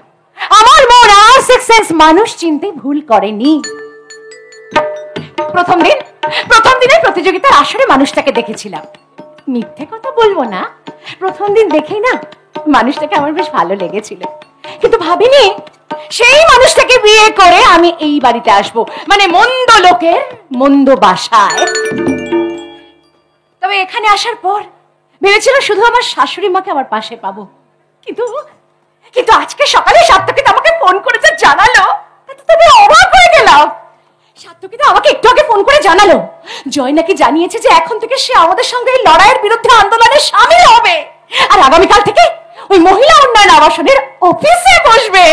আমার মন, আর সিক্স সেন্স মানুষ চিনতে ভুল করেনি। প্রথম দিনের প্রতিযোগিতার আসরে মানুষটাকে দেখেছিলাম, মিথ্যে কথা বলবো না, প্রথম দিন দেখেই না মানুষটাকে আমার বেশ ভালো লেগেছিল, কিন্তু ভাবিনি সেই মানুষটাকে বিয়ে করে আমি এই বাড়িতে আসবো, মানে মন্দ লোকের মন্দ বাসায়। তবে এখানে আসার পর ভেবেছিলাম শুধু আমার শাশুড়ি মাকে আমার পাশে পাবো, কিন্তু আজকে সকালে সাত্তকিত আমাকে ফোন করে যে জানালো, তবে অবাক হয়ে গেলাম। সাত্তকিত আমাকে একটু আগে ফোন করে জানালো জয় নাকি জানিয়েছে যে এখন থেকে সে আমাদের সঙ্গে এই লড়াইয়ের বিরুদ্ধে আন্দোলনে শামিল হবে, আর আগামীকাল থেকে ওই মহিলা উন্নয়ন আবাসনের অফিসে বসবে।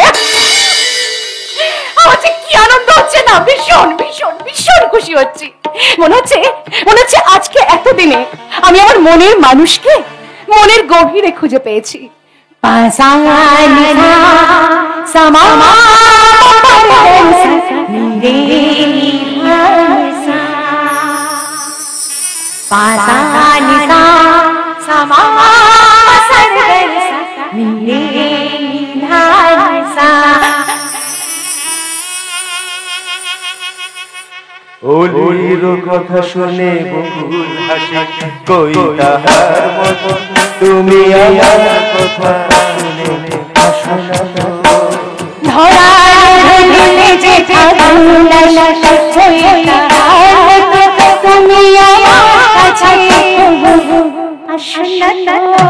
আমার যে কি আনন্দ হচ্ছে না, ভীষণ ভীষণ ভীষণ খুশি হচ্ছি। মনে হচ্ছে আজকে এতদিনে আমি আমার মনের মানুষকে মনের গভীরে খুঁজে পেয়েছি। হোলির কথা শুনে বকুল হাসে, কই তাহার মতো তুমি আমার কথা শুনে হাসো না তো। ধরার ধরে যে ঠাকুর তুমি আমার কাছে আসো না তো।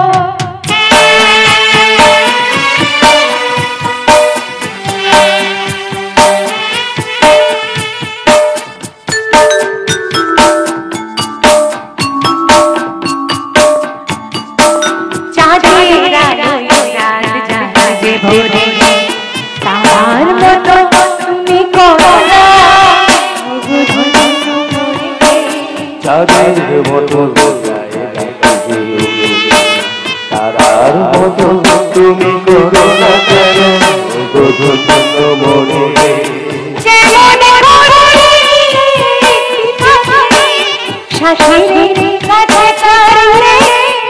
বাঁশির কাছে কারণে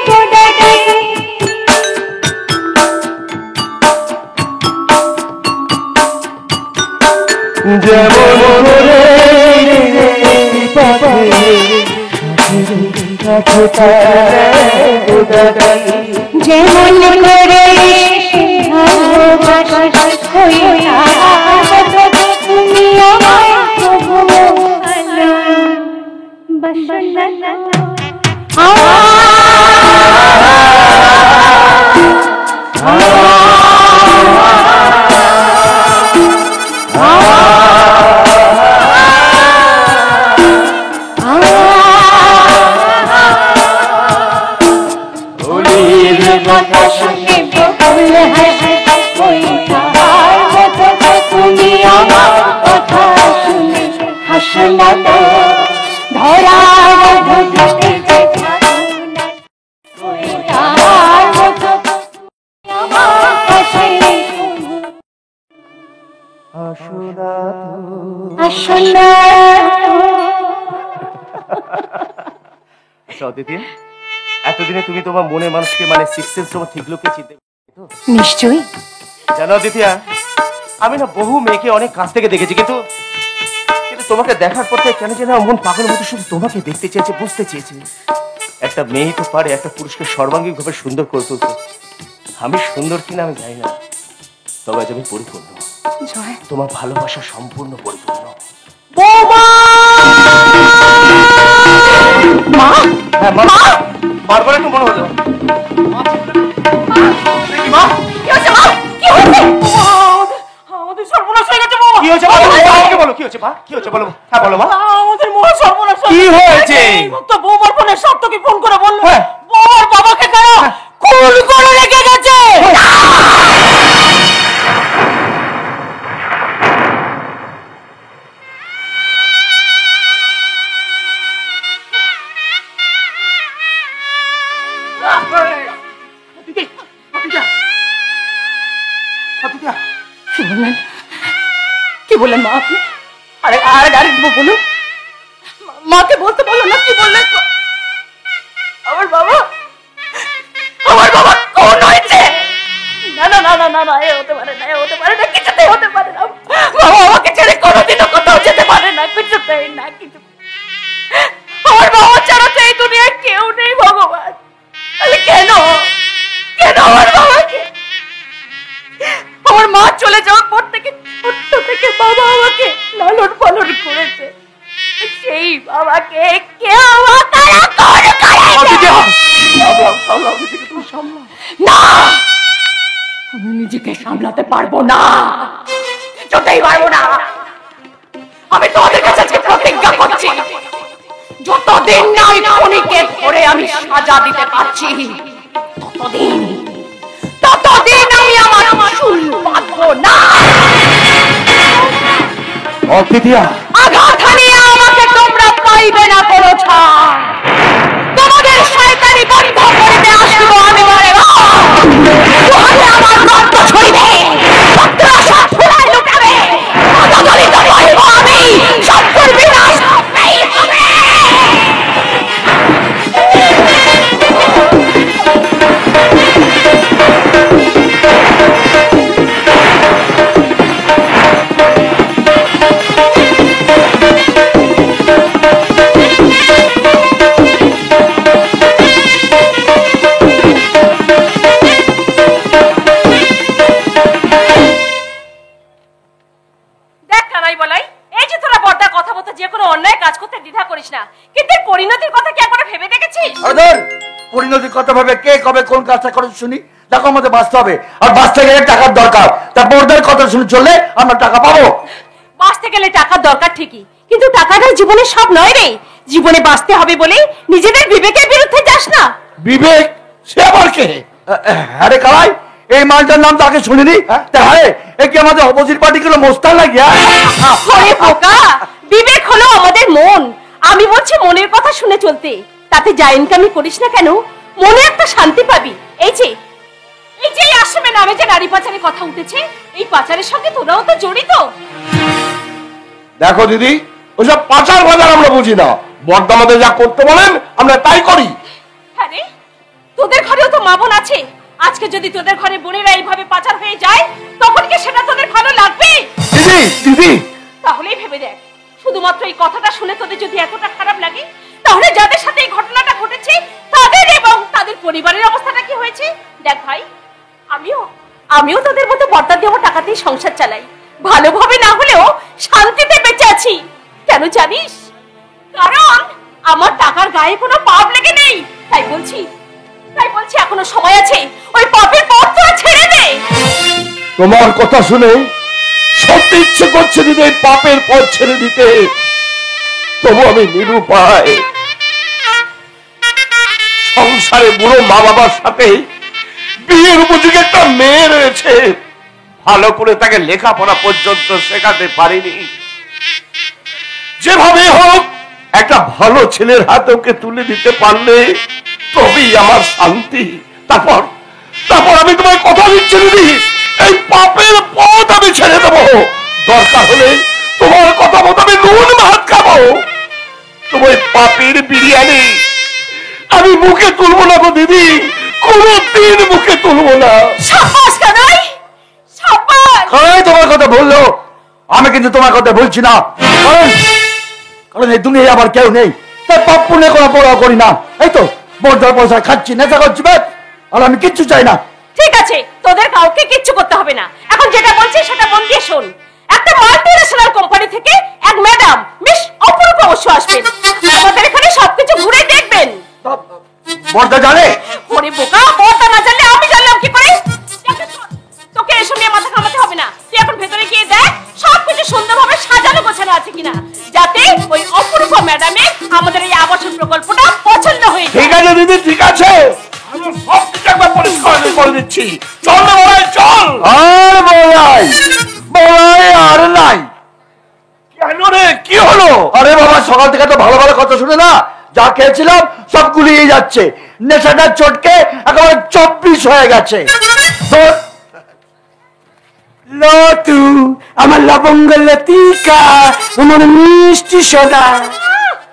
গোদাটাই যেমন যেমন করে ভালোবাসা হইয়া তুমি আমায় অদিতি, এতদিনে তুমি তোমার মনের মানুষকে মানে সিক্স সেন্স তোমার ঠিক লোককে চিনতে নিশ্চয়ই জানো অদিতিয়া, আমি না বহু মেয়েকে অনেক কাছ থেকে দেখেছি, কিন্তু তোমাকে দেখার পর কেন যেন মন পাগলের মতো শুধু তোমাকে দেখতে চেয়েছে, বুঝতে চেয়েছে। একটা মেয়ে তো পারে একটা পুরুষকে সর্বাঙ্গীন ভাবে সুন্দর করে তুলতে। আমি সুন্দর কিনা আমি জানি না, তবে আজ আমি পরিপূর্ণ। তোমার ভালোবাসা সম্পূর্ণ পরিপূর্ণ। বারবার একটু মনে হলো আমাদের সর্বনাশ হয়ে গেছে বাবা। কি হয়েছে বলো, কি হয়েছে মা? কি হয়েছে বলো? হ্যাঁ বলো মা। আমাদের মহা সর্বনাশ কি হয়েছে? তো বৌমার ফোনে সত্যকে ফোন করে বললো বৌমার বাবাকে কেন খুন করে রেখে গেছে। কি বললেন মা আপনি? আরে বলুন, মাকে বলতে বলো না। কি বললেন? আমার বাবা কোন হয়েছে? না না না না না না, এ হতে পারে না, এ হতে পারে না, কিছুতেই হতে পারে না। বাবা আমাকে ছেড়ে কোনোদিনও কোথাও যেতে পারে না, কিছুতেই না, কিছু। আমার বাবা ছাড়া তো এই দুনিয়ায় কেউ নেই ভগবান। তাহলে কেন আমার বাবাকে? আমার মা চলে যাওয়ার পর থেকে ছোট্ট থেকে বাবা আমাকে লালন পালন করেছে, সেই বাবাকে কেউ না, আমি নিজেকে সামলাতে পারবো না, কিছুতেই পারবো না। আমি তোমাদের কাছে আজকে প্রতিজ্ঞা করছি, যতদিন না ওই খুনিকে ধরে আমি সাজা দিতে পারছি, ততদিন আমি আমার চুল বাঁধবো না। আঘাত হানিয়ে আমাকে তোমরা পাইবে না কোনো ছাড়। তোমাদের শয়তানি বন্ধ করতে আসবো আমি, মরে তাহলে আমার রক্ত ছড়িবে, রক্তরা সব ফুলায় লুটাবে, অতদলিত পাইব আমি, সত্যের বিনাশ হবেই হবে। পরিণতির কথা ভাবে কে কবে কোন কাজটা করে শুনি, দেখো আমাদের বাঁচতে হবে, আর বাঁচতে গেলে টাকার দরকার। তা পর্দার কথা শুনে চললে আমরা টাকা পাবো। বাঁচতে গেলে টাকার দরকার ঠিকই, কিন্তু টাকাটাই জীবনে সব নয় রে। জীবনে বাঁচতে হবে বলে নিজেদের বিবেকের বিরুদ্ধে যাস না। বিবেক? সে আবার কে? আরে কালাই, এই মালটার নাম তাকে শুনিনি? হ্যাঁ, এ কি আমাদের অপোজিট পার্টি গুলো মোস্তান লাগিয়া? বিবেক হলো আমাদের মন। আমি বলছি মনের কথা শুনে চলতে, তাতে যা ইনকামই করিস না কেন মনে একটা শান্তি পাবি। এই যে আশ্রমে নামে যে নারী পাচারের কথা উঠেছে, এই পাচারের সঙ্গে তোরাও তো জড়িত। দেখো দিদি, ওসব পাচার বাজার আমরা বুঝি না, বর্দা আমাদের যা করতে বলেন আমরা তাই করি। হ্যাঁ রে, তোদের ঘরেও তো মা বোন আছে। আজকে যদি তোদের ঘরে বোনেরা এইভাবে পাচার হয়ে যায় তখন কি সেটা তোদের ভালো লাগবে? দিদি দিদি তাহলেই ভেবে দেখ, শুধুমাত্র এই কথাটা শুনে তোদের যদি এতটা খারাপ লাগে, তাহলে যাদের সাথে এই ঘটনাটা ঘটেছে তাদের এবং তাদের পরিবারের অবস্থাটা কি হয়েছে দেখ ভাই। আমিও তোদের মতো বর্দা দেওয়া টাকাতেই সংসার চালাই, ভালোভাবে না হলেও শান্তিতে বেঁচে আছি। কেন জানিস? কারণ আমার টাকার গায়ে কোনো পাপ লেগে নেই। তাই বলছি এখনো সময় আছে, ওই পাপের পথ ছেড়ে দে। তোমার কথা শুনে সত্যি ইচ্ছে করছে দিদি এই পাপের পথ ছেড়ে দিতে, তবু আমি নিরুপায়। সংসারে বুড়ো মা বাবার সাথে বিয়ের উপযোগী একটা মেয়ে রয়েছে, ভালো করে তাকে লেখাপড়া পর্যন্ত শেখাতে পারিনি। যেভাবে হোক একটা ভালো ছেলের হাতে ওকে তুলে দিতে পারলে তবেই আমার শান্তি। তারপর আমি তোমায় কথা দিচ্ছি দিদি, এই পাপের পথ আমি ছেড়ে দেবো। দরকার হলে তোমার কথা মতো আমি নুন ভাত খাবো, তোমার পাপের বিরিয়ানি আমি মুখে তুলবো না গো দিদি, কোনদিন মুখে তুলবো না। সাবাস কানাই, সাবাস। কানাই তোমার কথা বললো, আমি কিন্তু তোমার কথা বলছি না। কারণ এই দুনিয়ায় আবার কেউ নেই, তাই পাপ পুণ্যে কোনো পড়া করি না। এই তো বর্দার পয়সা খাচ্ছি, নেশা করছি, আর আমি কিচ্ছু চাই না। ঠিক আছে, তোদের কাউকে কিচ্ছু করতে হবে না। এখন যেটা বলছি সেটা মন দিয়ে শোন। একটা মাল্টিন্যাশনাল কোম্পানি থেকে এক ম্যাডাম মিস অপরূপা অবশ্য আসবেন, আমাদের এখানে সবকিছু ঘুরে দেখবেন। বর্দা জানে? ওরে বোকা, বর্দা না জানলে আমি জানলাম কি করে? তোকে এসব নিয়ে মাথা ঘামাতে হবে না। তুই এখন ভেতরে গিয়ে দেখ সবকিছু সুন্দরভাবে সাজানো গোছানো আছে কিনা, যাতে ওই অপরূপা ম্যাডামের আমাদের এই আবাসন প্রকল্পটা পছন্দ হয়ে যায়। ঠিক আছে দিদি, ঠিক আছে, আমি সব কিছু একবার পরিষ্কার করে দিচ্ছি। চল না বলাই, চল। আর বলাই আর নাই। কেন রে, কি হলো? আরে বাবা, সকাল থেকে তো ভালো ভালো কথা শুনে না, যা খেয়েছিলাম সব গুলিয়ে যাচ্ছে। নেশাটার চটকে একেবারে 24 হয়ে গেছে। লতু আমার লবঙ্গ লতিকা, আমার মিষ্টি সোনা।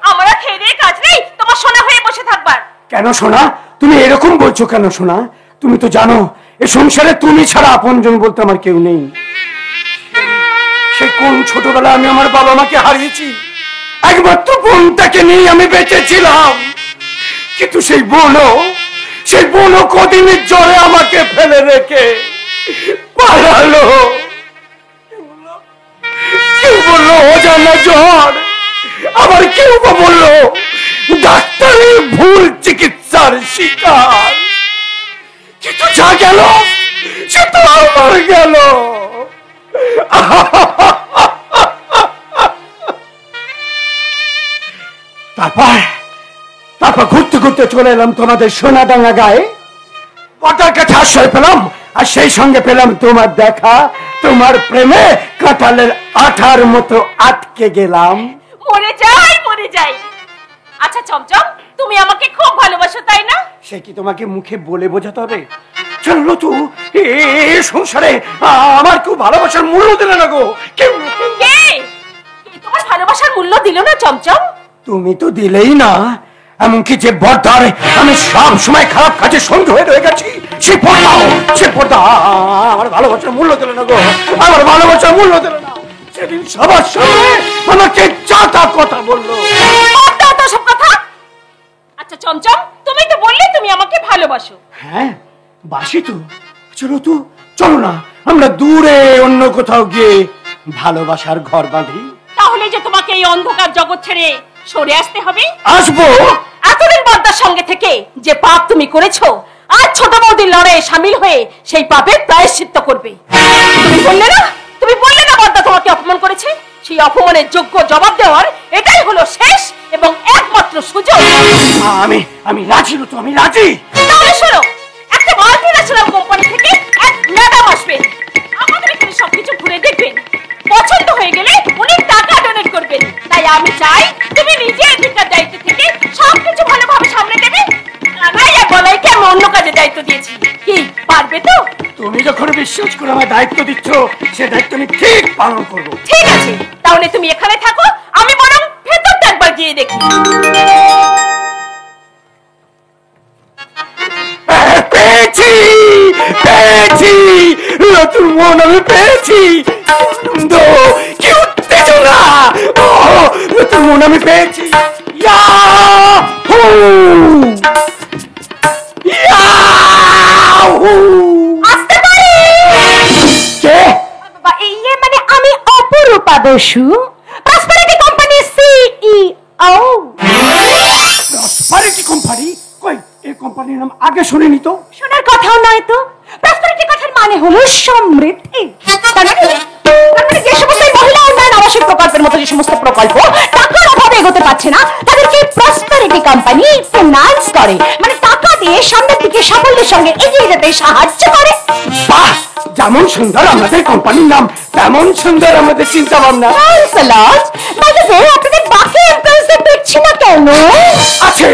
আমরা খেয়ে দিয়ে কাজ নেই, তোমার সোনা হয়ে বসে থাকবার। কেন সোনা, তুমি এরকম বলছো কেন সোনা? তুমি তো জানো এ সংসারে তুমি ছাড়া আপনজন বলতে আমার কেউ নেই। সে কোন ছোটবেলায় আমি আমার বাবা মাকে হারিয়েছি, একমাত্র বোনটাকে নিয়ে আমি বেঁচেছিলাম। কিন্তু সেই বোনও কদিনের জ্বরে আমাকে ফেলে রেখে পালালো। কেউ বললো অজানা জ্বর, আবার কেউ বা বললো ডাক্তারের ভুল চিকিৎসার শিকার। কিন্তু যা গেল সে তো আমার গেল। তারপর ঘুরতে ঘুরতে চলে এলাম তোমাদের সোনাডাঙ্গা গায়ে। পটার কাছে আশ্রয় পেলাম, আর সেই সঙ্গে পেলাম তোমার দেখা। তোমার প্রেমে কাঁঠালের আঠার মতো আটকে গেলাম। মরে যাই। আচ্ছা চমচম, তুমি আমাকে খুব ভালোবাসো তাই না? সে কি তোমাকে মুখে বলে বোঝাতে হবে? চলো তো, সংসারে আমার কেউ ভালোবাসার মূল্য দিলে না গো। কে তোমার ভালোবাসার মূল্য দিল না চমচম? তুমি তো দিলেই না, এমনকি যে বর্দারে আমি সব সময় খারাপ কাজে সঙ্গে হয়ে রয়ে গেছি, সে পর্দা আমার ভালোবাসার মূল্য দিল না গো। আমার ভালোবাসার মূল্য দিল না। সেদিন সবার সামনে আমাকে চাটা কথা বললো। সব কথা। আচ্ছা চমচম, তুমি তো বললে তুমি আমাকে ভালোবাসো। হ্যাঁ বাসি তো। চলো না আমরা দূরে অন্য কোথাও গিয়ে ভালোবাসার ঘর বাঁধি। তাহলে যে তোমাকে এই অন্ধকার জগৎ ছেড়ে সরে আসতে হবে। আসবো। এতদিন বর্দার সঙ্গে থেকে যে পাপ তুমি করেছো, আজ ছোট বৌদির লড়াইয়ে শামিল হয়ে সেই পাপের প্রায়শ্চিত্ত করবে। তুমি বললে না বর্দা তোমাকে অপমান করেছে? সেই অপমানের যোগ্য জবাব দেওয়ার এটাই হলো শেষ এবং একমাত্র সুযোগ। আমি রাজি। আমি রাজি। তাহলে শোনো, একটা মাল্টিন্যাশনাল কোম্পানি থেকে এক ম্যাডাম আসবেন, আমাদের এখানে সবকিছু ঘুরে দেখবেন। পছন্দ হয়ে গেলে উনি টাকা ডোনেট করবেন। তাই আমি চাই তুমি নিজে এদিককার দায়িত্ব থেকে সবকিছু ভালোভাবে সামনে দেবে। কানাইয়া বলাইকে আমি অন্য কাজে দায়িত্ব দিয়েছি, কি পারবে তো? তুমি যখন বিশ্বাস করে আমার দায়িত্ব দিচ্ছ, সে দায়িত্ব আমি ঠিক পালন করবো। ঠিক আছে, তাহলে তুমি এখানে থাকো, আমি বরং ভেতরটা একবার গিয়ে দেখি। মন আমি পেয়েছি। আনন্দ, কি উত্তেজনা! ও, নতুন মন আমি পেয়েছি। ইয়াহু! ইয়াহু! আসতে পারি? কে? বাবা, ইয়ে মানে আমি অপরূপা বসু, প্রসপারিটি কোম্পানির সিইও। Prosperity company? কই, এই কোম্পানির নাম আগে শুনিনি তো। শোনার কথাও নয় তো। প্রসপারিটি কথার মানে হলো সমৃদ্ধি। তার মানে যে সমস্ত মহিলা উন্নয়ন আবাসিক প্রকল্পের মতো যে সমস্ত প্রকল্প টাকার অভাবে এগোতে পারছে না, তাদেরকে প্রসপারিটি কোম্পানি ফাইন্যান্স করে, মানে টাকা দিয়ে সামনের দিকে সাফল্যের সঙ্গে এগিয়ে যেতে সাহায্য করে। বাহ, যেমন সুন্দর আমাদের কোম্পানির নাম, তেমন সুন্দর আমাদের চিন্তা ভাবনা। আপনাদের বাকি এমপ্লয়িজদের দেখছি না কেন? আছে,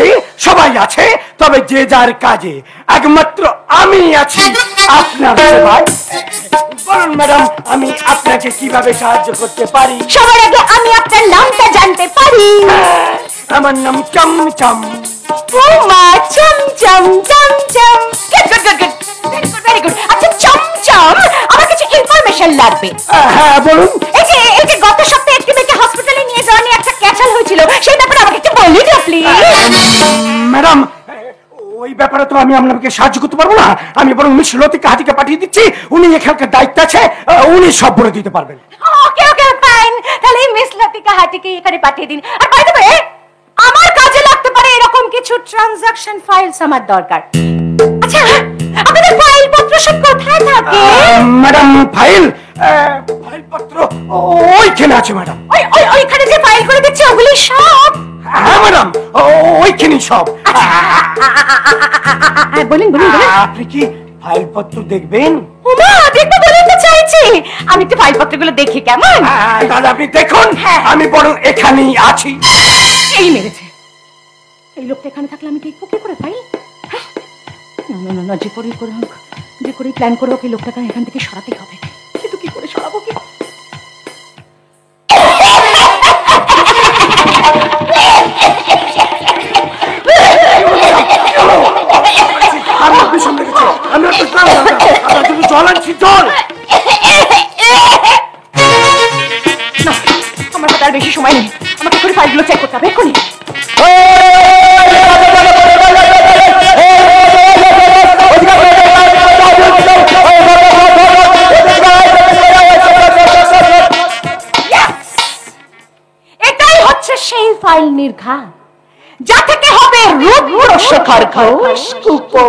সবাই আছে, তবে যে যার কাজে। একমাত্র আমি আছি আপনার সেবায়। বলুন ম্যাডাম, আমি আপনাকে কিভাবে সাহায্য করতে পারি? সবার আগে আমি আপনার নামটা জানতে পারি? আমার নাম চমচম। ও মা, চমচম চমচম। Very good. আচ্ছা চমচম, আমার কিছু ইনফরমেশন লাগবে। হ্যাঁ বলুন। এই যে গত সপ্তাহে একটি মেয়েকে হসপিটালে নিয়ে যাওয়া নিয়ে একটা ক্যাচাল হয়েছিল, সেই ব্যাপারে আমাকে একটু বলুন না প্লিজ। ম্যাডাম, ওই ব্যাপারে তো আমি আপনাকে সাহায্য করতে পারবো না। আমি বরং মিস লতিকা হাতিকে পাঠিয়ে দিচ্ছি, উনি এখানকার দায়িত্ব আছে, উনি সব বলে দিতে পারবেন। ওকে ওকে ফাইন, তাহলে মিস লতিকা হাটিকে এখানে পাঠিয়ে দিন। আর বাই দ্য ওয়ে, আমার কাজে লাগতে পারে এরকম কিছু ট্রানজাকশন ফাইলস আমার দরকার। আচ্ছা, আপনাদের ফাইলপত্র সব কোথায় থাকে? ম্যাডাম, ফাইলপত্র ওইখানে আছে ম্যাডাম। ওইখানে যে ফাইল করে দিচ্ছে ওগুলি সব? হ্যাঁ ম্যাডাম, ওইখানেই সব। বলুন বলুন বলুন। আপনি কি ফাইলপত্র দেখবেন? ওমা, দেখতে বলেই তো চাইছি। আমি একটু ফাইলপত্রগুলো দেখি কেমন? তাহলে আপনি দেখুন, আমি বরং এখানেই আছি। এই মেরেছে। এই লোকটা এখানে থাকলে আমি দেখবো কি করে ফাইল? না, যে করে প্ল্যান করবো এই লোকটাকে এখান থেকে সরাতেই হবে। কিন্তু কি করে সরাবো? কি আমি ভীষণ লেগেছে, আমি আপনার জন্য জল আনছি, জল। না, আমার হাতে আর বেশি সময় নেই, আমাকে করে ফাইলগুলো চেক করতে হবে এক্ষুনি। এটাই হচ্ছে সেই ফাইল নির্ঘাত, যা থেকে হবে রুদ্র শেখর ঘোষ কুপো।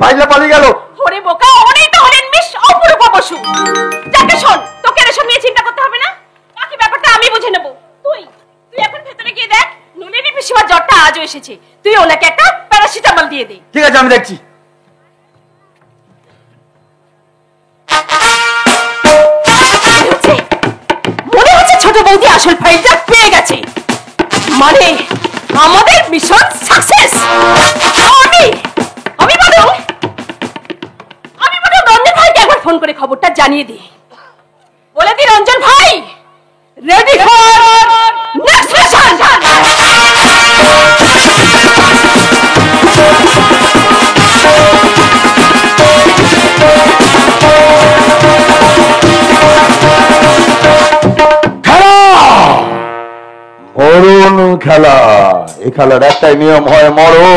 ফাইলে পালিয়ে গেল। ওরে বোকা, ওরেই তো হলেন মিস অপরূপা বসু। যাকে শোন, তোকে এসব নিয়ে চিন্তা করতে হবে না, বাকি ব্যাপারটা আমি বুঝে নেব। তুই এখন ভেতরে গিয়ে দেখ, নলিনী পিসিমার জ্বরটা আজও এসেছে। তুই ওনাকে একটা প্যারাসিটামল দিয়ে দে। ঠিক আছে, আমি দেখছি। মনে হচ্ছে ছোট বৌদি আসল ফাইলটা পেয়ে গেছে, মানে আমাদের মিশন সাকসেস। আমি বলো রঞ্জন ভাইকে একবার ফোন করে খবরটা জানিয়ে দিই। বলে দি রঞ্জন ভাই, রেডি ফর নেক্সট মিশন। মরণ খেলা, এই খেলার একটাই নিয়ম হয়, মরো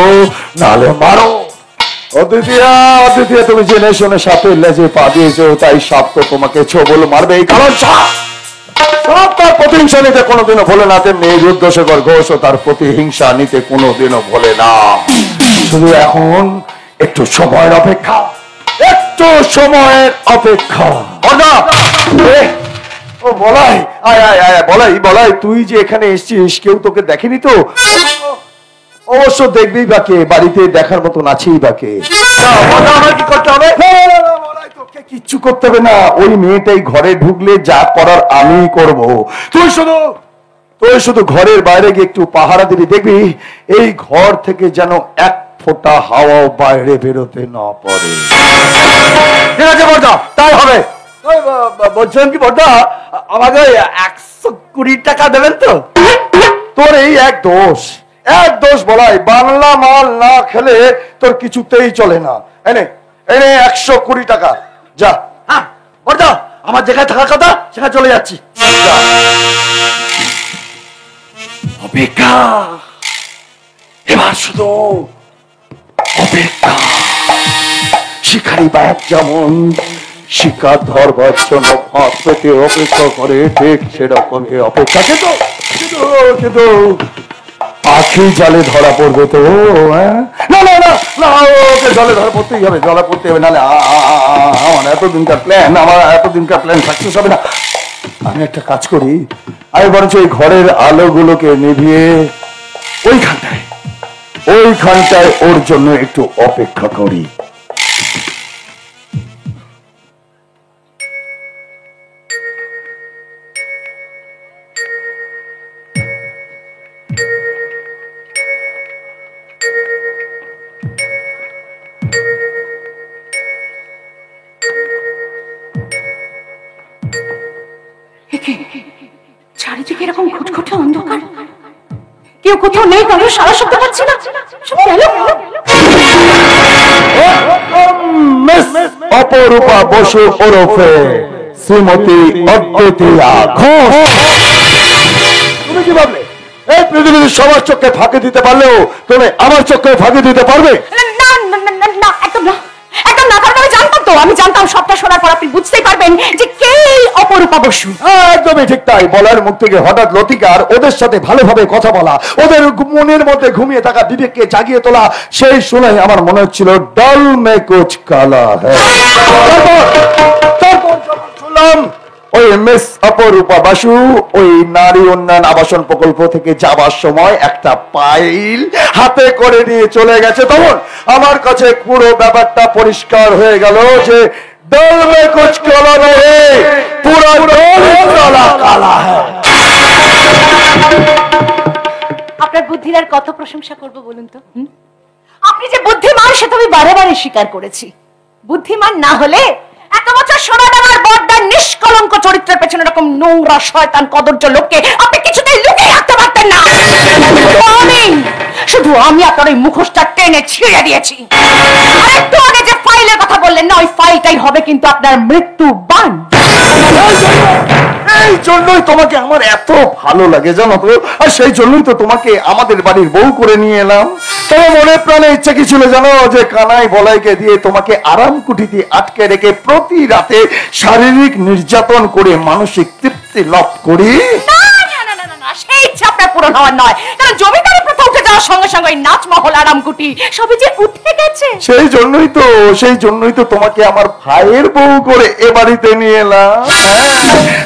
নালে মারো। অদ্বিতীয়া, তুমি জেনে শুনে সাপের লেজে পা দিয়েছো, তাই সাপ তো তোমাকে ছোবল মারবে। এই কারণ সাপ তার প্রতিহিংসা নিতে কোনোদিনও ভোলে না, তেমনি রুদ্রশেখর ঘোষ তার প্রতিহিংসা নিতে কোনোদিনও ভোলে না। শুধু এখন একটু সময়ের অপেক্ষা, একটু সময়ের অপেক্ষা। ও বলাই, আয় আয় আয়, বলাই, তুই যে এখানে এসেছিস, কেউ তোকে দেখেনি তো? অবশ্য দেখবেই বাকে, বাড়িতে দেখার মতন আছেই বাকে। আমার কি করতে হবে? তোকে কিচ্ছু করতে হবে না, ওই মেয়েটাই ঘরে ঢুকলে যা করার আমি করব। তুই শুধু ঘরের বাইরে গিয়ে একটু পাহারা দিবি, দেখবি এই ঘর থেকে যেন এক ফোঁটা হাওয়াও বাইরে বেরোতে না পারে। ঠিক আছে বর্দা, তাই হবে। বলছিলাম কি বড়দা, আমাকে 120 টাকা দেবেন তো? তোর এই এক দোষ বলাই, বাংলা মাল না খেলে তোর কিছুতেই চলে না। এনে 120 টাকা, যা। হ্যাঁ বড়দা, আমার যেখানে থাকার কথা সেখানে চলে যাচ্ছি। অপেক্ষা, এবার শুধু অপেক্ষা। শিকারী বাঘ যেমন শিকার ধরবার জন্য ফাঁক পেতে অপেক্ষা করে, ঠিক সেরকমই অপেক্ষা। কিন্তু পাখি জালে ধরা পড়বে তো? না না না না, ওকে জলে ধরা পড়তেই হবে, জলে পড়তে হবে, নাহলে আমার এতদিনকার প্ল্যান সাকসেস হবে না। আমি একটা কাজ করি, আমি বরঞ্চ ওই ঘরের আলোগুলোকে নিভিয়ে ওইখানটায় ওর জন্য একটু অপেক্ষা করি। চারিদিকে এরকম ঘুটঘুটে অন্ধকার, কেউ কোথাও নেই, কারো সারা শব্দ পাচ্ছি না। সব গেল। অপরূপা বসু ওরফে শ্রীমতী অদ্বিতীয়া ঘোষ। তুমি কি ভাবলে এই পৃথিবীর সবার চোখে ফাঁকি দিতে পারলেও তুমি আমার চোখে ফাঁকি দিতে পারবে? না না না না না, একদম না, একদম না। কারণ আমি জানতাম তো, আমি জানতাম সবটা শোনার পর আপনি বুঝতেই পারবেন যে কে অপরূপা বসু। একদমই ঠিক তাই। বলার মুখ থেকে হঠাৎ লতিকার ওদের সাথে ভালোভাবে কথা বলা, ওদের মনের মধ্যে ঘুমিয়ে থাকা বিবেককে জাগিয়ে তোলা, সেই শুনে আমার মনে হচ্ছিল ডল মে কুছ কালা হ্যায়। তারপর যখন শুনলাম ওই মিস অপরূপা বসু ওই নারী উন্নয়ন আবাসন প্রকল্প থেকে যাবার সময় একটা ফাইল হাতে করে নিয়ে চলে গেছে, তখন আমার কাছে পুরো ব্যাপারটা পরিষ্কার হয়ে গেল যে डल में कुछ काला नहीं, पूरा डल काला काला है। আপনার বুদ্ধির আর কত প্রশংসা করব বলুন তো? আপনি যে বুদ্ধিমান সেটা আমি বারে বারে স্বীকার করেছি। বুদ্ধিমান না হলে এত বছর সোনা দানার বড়দার নিষ্কলঙ্ক চরিত্রের পেছনে এরকম নোংরা শয়তান কদর্য লোককে আপনি কিছুতেই লুকিয়ে রাখতে পারতেন না। শুধু আমি আপনার ওই মুখোশটা টেনে ছিঁড়ে দিয়েছি। আর একটু আগে যে ফাইলের কথা বললেন না, ওই ফাইলটাই হবে কিন্তু আপনার মৃত্যু বান। এই জন্যই তোমাকে আমার এত ভালো লাগে জানো তো, আর সেই জন্যই তো তোমাকে আমাদের বাড়ির বউ করে নিয়ে এলাম। তোমার মনে প্রাণে ইচ্ছা কি ছিল জানো, যে কানাই বলাইকে দিয়ে তোমাকে আরাম কুঠিতে আটকে রেখে প্রতি রাতে শারীরিক নির্যাতন করে মানসিক তৃপ্তি লাভ করি। সেই ইচ্ছা আপনার পূরণ হওয়ার নয়, কারণ জমিদারের প্রথা উঠে যাওয়ার সঙ্গে সঙ্গে নাচমহল আরামকুটি সবই যে উঠে গেছে। সেই জন্যই তো তোমাকে আমার ভাইয়ের বউ করে এ বাড়িতে নিয়ে এলাম।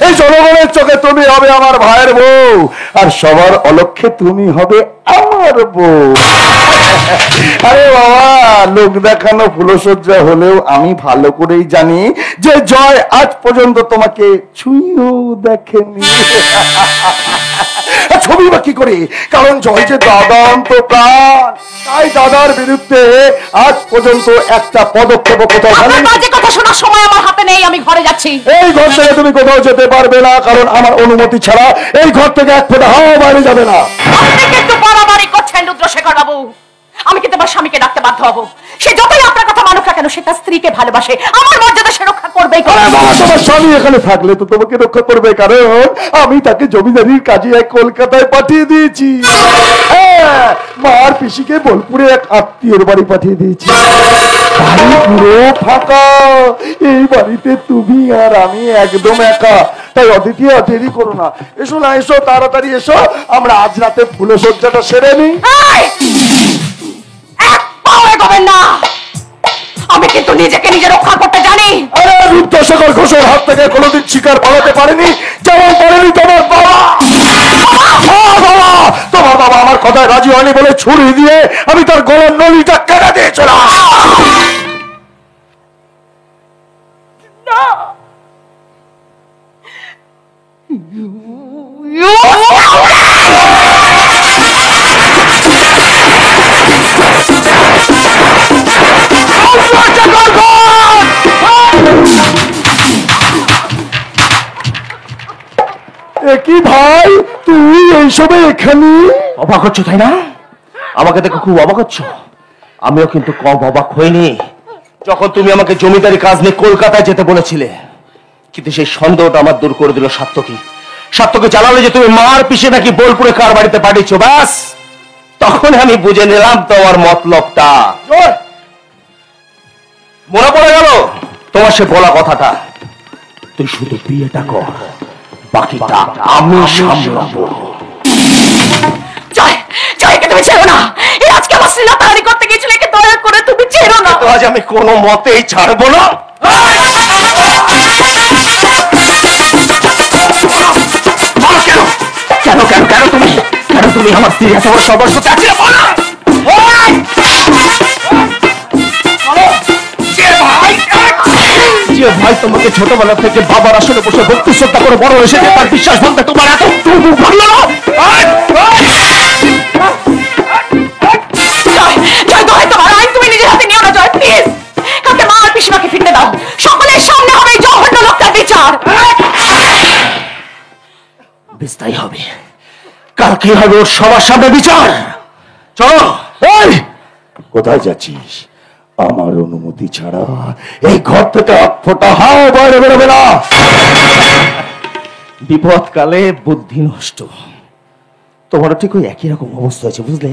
এই জনগণের চোখে তুমি হবে আমার ভাইয়ের বউ, আর সবার অলক্ষ্যে তুমি হবে আমার বউ। আরে বাবা, লোক দেখানো ফুলসজ্জা হলেও আমি ভালো করেই জানি যে জয় আজ পর্যন্ত তোমাকে ছুঁয়েও দেখেনি। ছবি বা কি করে, কারণ জয় যে দাদান্ত প্রাণ, তাই দাদার বিরুদ্ধে আজ পর্যন্ত একটা পদক্ষেপ কোথাও বাজে কথা শোনার সময় আমার হাতে নেই, আমি ঘরে যাচ্ছি। এই ঘর থেকে তুমি কোথাও যেতে পারবে না, কারণ আমার অনুমতি ছাড়া এই ঘর থেকে এক ফোঁটা হাওয়া বাইরে যাবে না। আপনি কিন্তু বাড়াবাড়ি করছেন রুদ্রশেখর বাবু। আমি কিন্তু আমার স্বামীকে ডাকতে বাধ্য হব। সে যতই আপনার কথা মানুক না কেন, সে তার স্ত্রীকে ভালোবাসে, আমার মর্যাদা সে রক্ষা করবেই। তোমার স্বামী এখানে থাকলে তো তোমাকে রক্ষা করবে, কারণ আমি তাকে জমিদারির কাজে এক কলকাতায় পাঠিয়ে দিয়েছি। মার পিসিকে বোলপুরে এক আত্মীয়ের বাড়ি পাঠিয়ে দিয়েছি। বাড়ি পুরো ফাঁকা, এই বাড়িতে তুমি আর আমি একদম একা। তাই অদিতি দেরি করো না, এসো না, এসো তাড়াতাড়ি এসো, আমরা আজ রাতে ফুলসজ্জাটা সেরে নিই। আমি কিন্তু নিজেকে নিজে রক্ষা করতে জানি। আরে রুদ্রশেখর ঘোষের হাত থেকে কোনোদিন শিকার পালাতে পারেনি, যেমন পারেনি তোমার বাবা। তোমার বাবা আমার কথায় রাজি হয়নি বলে ছুরি দিয়ে আমি তার গলার নলিটা কেটে দিয়েছিলাম। কি ভাই, তুই এইসবে এখানে? অবাক হচ্ছ তাই না? আমাকে দেখে খুব অবাক হচ্ছ। আমিও কিন্তু কম অবাক হইনি যখন তুমি আমাকে জমিদারি কাজ নিয়ে কলকাতায় যেতে বলেছিলে। কিন্তু সেই সন্দেহটা আমার দূর করে দিল সাত্তকী। সাত্তকী জানালে যে তুমি মার পিছে নাকি বোলপুরে কার বাড়িতে পাঠিয়েছো। ব্যাস তখন আমি বুঝে নিলাম তোমার মতলবটা। মনে পড়ে গেল তোমার সে বলা কথাটা, তুই শুধু বিয়েটা কর, বাকিটা আমি সামলাবো। জয়, জয়কে তুমি ছেড়ো না। এই আজকে আমার শ্লীলতাহারি করতে গিয়েছিল, একে দয়া করে তুমি ছেড়ো না। তো আজ আমি কোনো মতেই ছাড়বো না। কেন কেন কেন তুমি কেন তুমি আমার স্ত্রী এত বড় সর্বস্ব চাচ্ছিলে বলো? যে ভাই তোমাকে ছোটবেলা থেকে বাবার আসলে বসে ভক্তি শ্রদ্ধা করে বড় হয়েছে, তার বিশ্বাস ভাঙতে তোমার এত ভাঙলো না? জয়, জয় দোহাই তোমার, আইন তুমি নিজের হাতে নিও না জয়, প্লিজ। কালকে মা আর পিসিমাকে ফিরতে দাও, সকলের সামনে হবে এই জঘন্য লোকটার বিচার। বেশ তাই হবে, কালকে হবে ওর সবার সামনে বিচার। চলো। এই, কোথায় যাচ্ছিস? আমার অনুমতি ছাড়া এই ঘর থেকে এক ফোঁটা হাও বাইরে বেরোবে না। বিপদকালে বুদ্ধি নষ্ট। তোমারও ঠিক ওই একই রকম অবস্থা আছে, বুঝলে?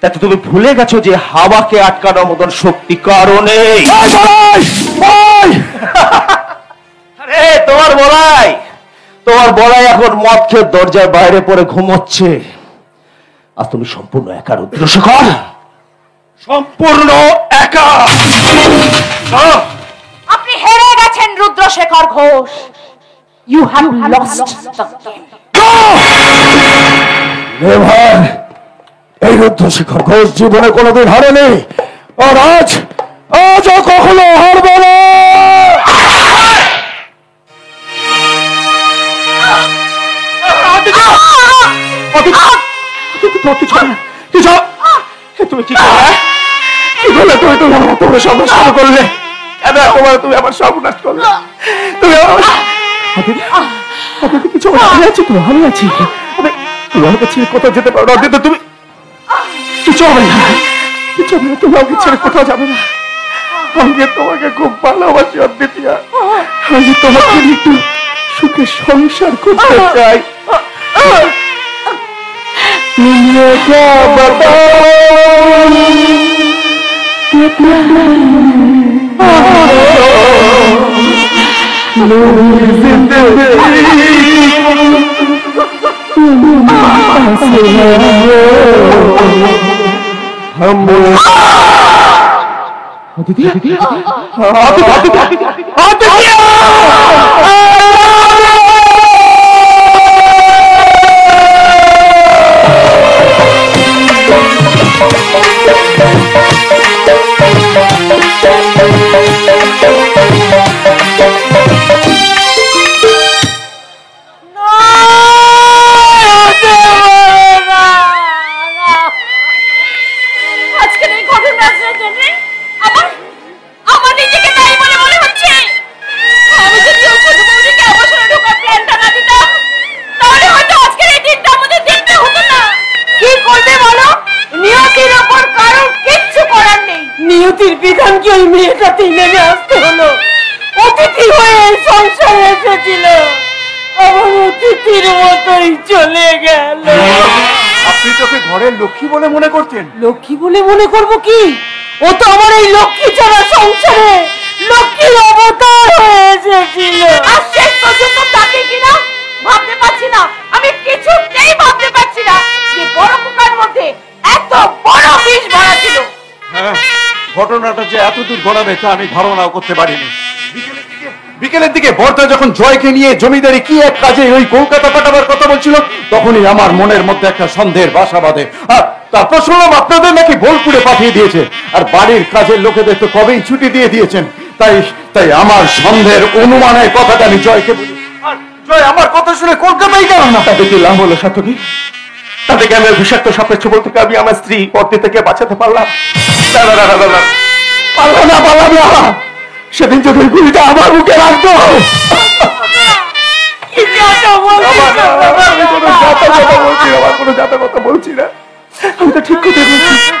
তাতে তুমি ভুলে গেছো যে হাওয়াকে আটকানোর মতন শক্তি কারণে। আরে তোমার বলাই এখন মদ খেয়ে দরজার বাইরে পড়ে ঘুমোচ্ছে। আর তুমি সম্পূর্ণ একা রুদ্রশেখর, সম্পূর্ণ একা। আপনি হেরে গেছেন Rudrashekhar Ghosh. You have lost the game. Never. এই রুদ্রশেখর ঘোষ জীবনে কোনোদিন হারেনি, আর আজও কখনো হারবে না। তুমি কি করলে? কি করলে? তুমি সর্বনাশ করলে। তুমি আমার সর্বনাশ করলে। তুমি কিছু আমি আছি তো, আমি আছি। তুমি আমাকে ছেড়ে কোথাও যেতে পারো না। কিন্তু তুমি কিছু হবে না, কিছু হবে না। তুমি আমাকে ছেড়ে কোথাও যাবে না। আমি তোমাকে খুব ভালোবাসি অদ্বিতীয়া। আমি তোমাকে একটু সুখে সংসার করতে চাই। তুমি क्या আজকের এই ঘটনার জন্য আমার নিজেকে দায়ী বলে মনে হচ্ছে। আমি যদি ওই ছোট বউটিকে অবসরে ঢোকার প্ল্যানটা না দিতাম, তাহলে হয়তো আজকের এই দিনটা আমাদের দেখতে হতো না। কি করবে বলো? নিয়তির ওপর কারোর কিচ্ছু করার নেই। নিয়তির বিধানকে ওই মেয়েটাতেই নেমে আসতে হলো। অতিথি হয়ে এই সংসারে এসেছিল, আমার অতিথির মতোই চলে গেল। আপনি তোকে ঘরের লক্ষ্মী বলে মনে করতেন? লক্ষ্মী বলে মনে করবো কি? ও তো আমার এই লক্ষ্মী ছাড়া সংসারে লক্ষ্মীর অবতার হয়ে এসেছিল। আর শেষ পর্যন্ত তাকে কিনা ভাবতে পারছি না, আমি কিছুতেই ভাবতে পারছি না যে বড় কুকার মধ্যে এত বড় বিষ ভরা ছিল। হ্যাঁ, ঘটনাটা যে এত দূর গড়াবে তা আমি ধারণাও করতে পারিনি। বিকেলের দিকে বর্তা যখন জয়কে নিয়ে জমিদারি কি এক কাজে ওই কলকাতা পাঠাবার কথা বলছিল, তখনই আমার মনের মধ্যে একটা সন্দেহের বাসা বাঁধে। আর তারপর শুনলাম আপনাদের নাকি বোলপুরে পাঠিয়ে দিয়েছে, আর বাড়ির কাজের লোকেদের তো কবেই ছুটি দিয়ে দিয়েছেন। তাই আমার সন্দেহের অনুমানের কথাটা আমি জয়কে বলি। আর জয় আমার কথা শুনে কলকাতায় গেল না। তাতে কি লাভ হলো সাথী? তাতে কি আমি বিষাক্ত সাপের ছোবল থেকে আমি আমার স্ত্রী পত্নী থেকে বাঁচাতে পারলাম? পারলাম না। সেদিন যদি গুলিটা আমার বুকে রাখতো। আমি কোনো জাতা কথা বলছি না, আমার কোনো জাতা কথা বলছি না। আমি তো ঠিক কথা বলছি।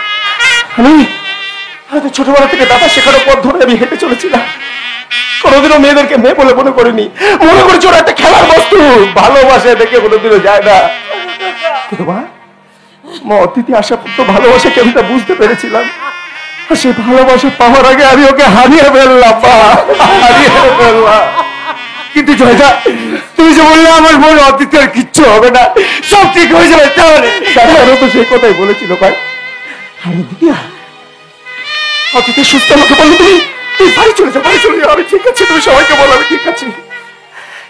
আমি তো ছোটবেলা থেকে দাদা শেখানোর পথ ধরে আমি হেঁটে চলেছিলাম। কোনোদিনও মেয়েদেরকে মেয়ে বলে মনে করিনি, মনে করেছি ওরা একটা খেলার বস্তু, ভালোবাসা দেখে কোনোদিনও যায় না। কিন্তু মা অতিথি আসা তো ভালোবাসাকে আমি তা বুঝতে পেরেছিলাম। সেই ভালোবাসা পাওয়ার আগে আমি ওকে হারিয়ে ফেললাম, হারিয়ে ফেললাম। কিন্তু জয়দা, তুমি যে বললে আমার বোন অতিথি আর কিচ্ছু হবে না, সব ঠিক হয়ে যাবে, তাহলে দাদারও তো সেই কথাই বলেছিল ভাই। আরে দিদিয়া, অতিথি সুস্থ আমাকে বললো তুই বাড়ি চলে যাও, বাড়ি চলে যাও, আমি ঠিক আছে, তুমি সবাইকে বলো আমি ঠিক আছে।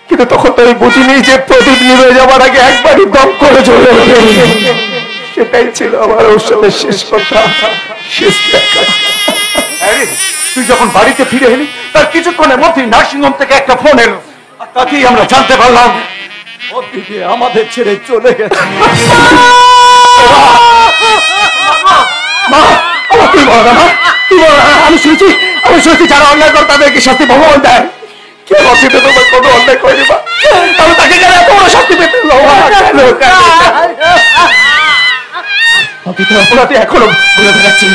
কিন্তু তখন তো আমি বুঝিনি যে প্রদীপ নিভে যাবার আগে একবারই দম করে চলে যাবে। সেটাই ছিল আমার ওর সাথে শেষ কথা, শেষ দেখা। তুই যখন বাড়িতে ফিরে এলি তার কিছুক্ষণের মধ্যেই নার্সিংহোম থেকে একটা ফোন এলো, আর তাতেই আমরা জানতে পারলাম অতিথি আমাদের ছেড়ে চলে গেছে। আমি শুনেছি যারা অন্যায় করে তাদেরকে শাস্তি ভগবান দেয়। কে অতীতে তোমার কোনো অন্যায় করেনি, আমি তাকে যারা এত বড় শাস্তি পেতে অতীতের অপরাধী এখনো ঘুরে বেড়াচ্ছে,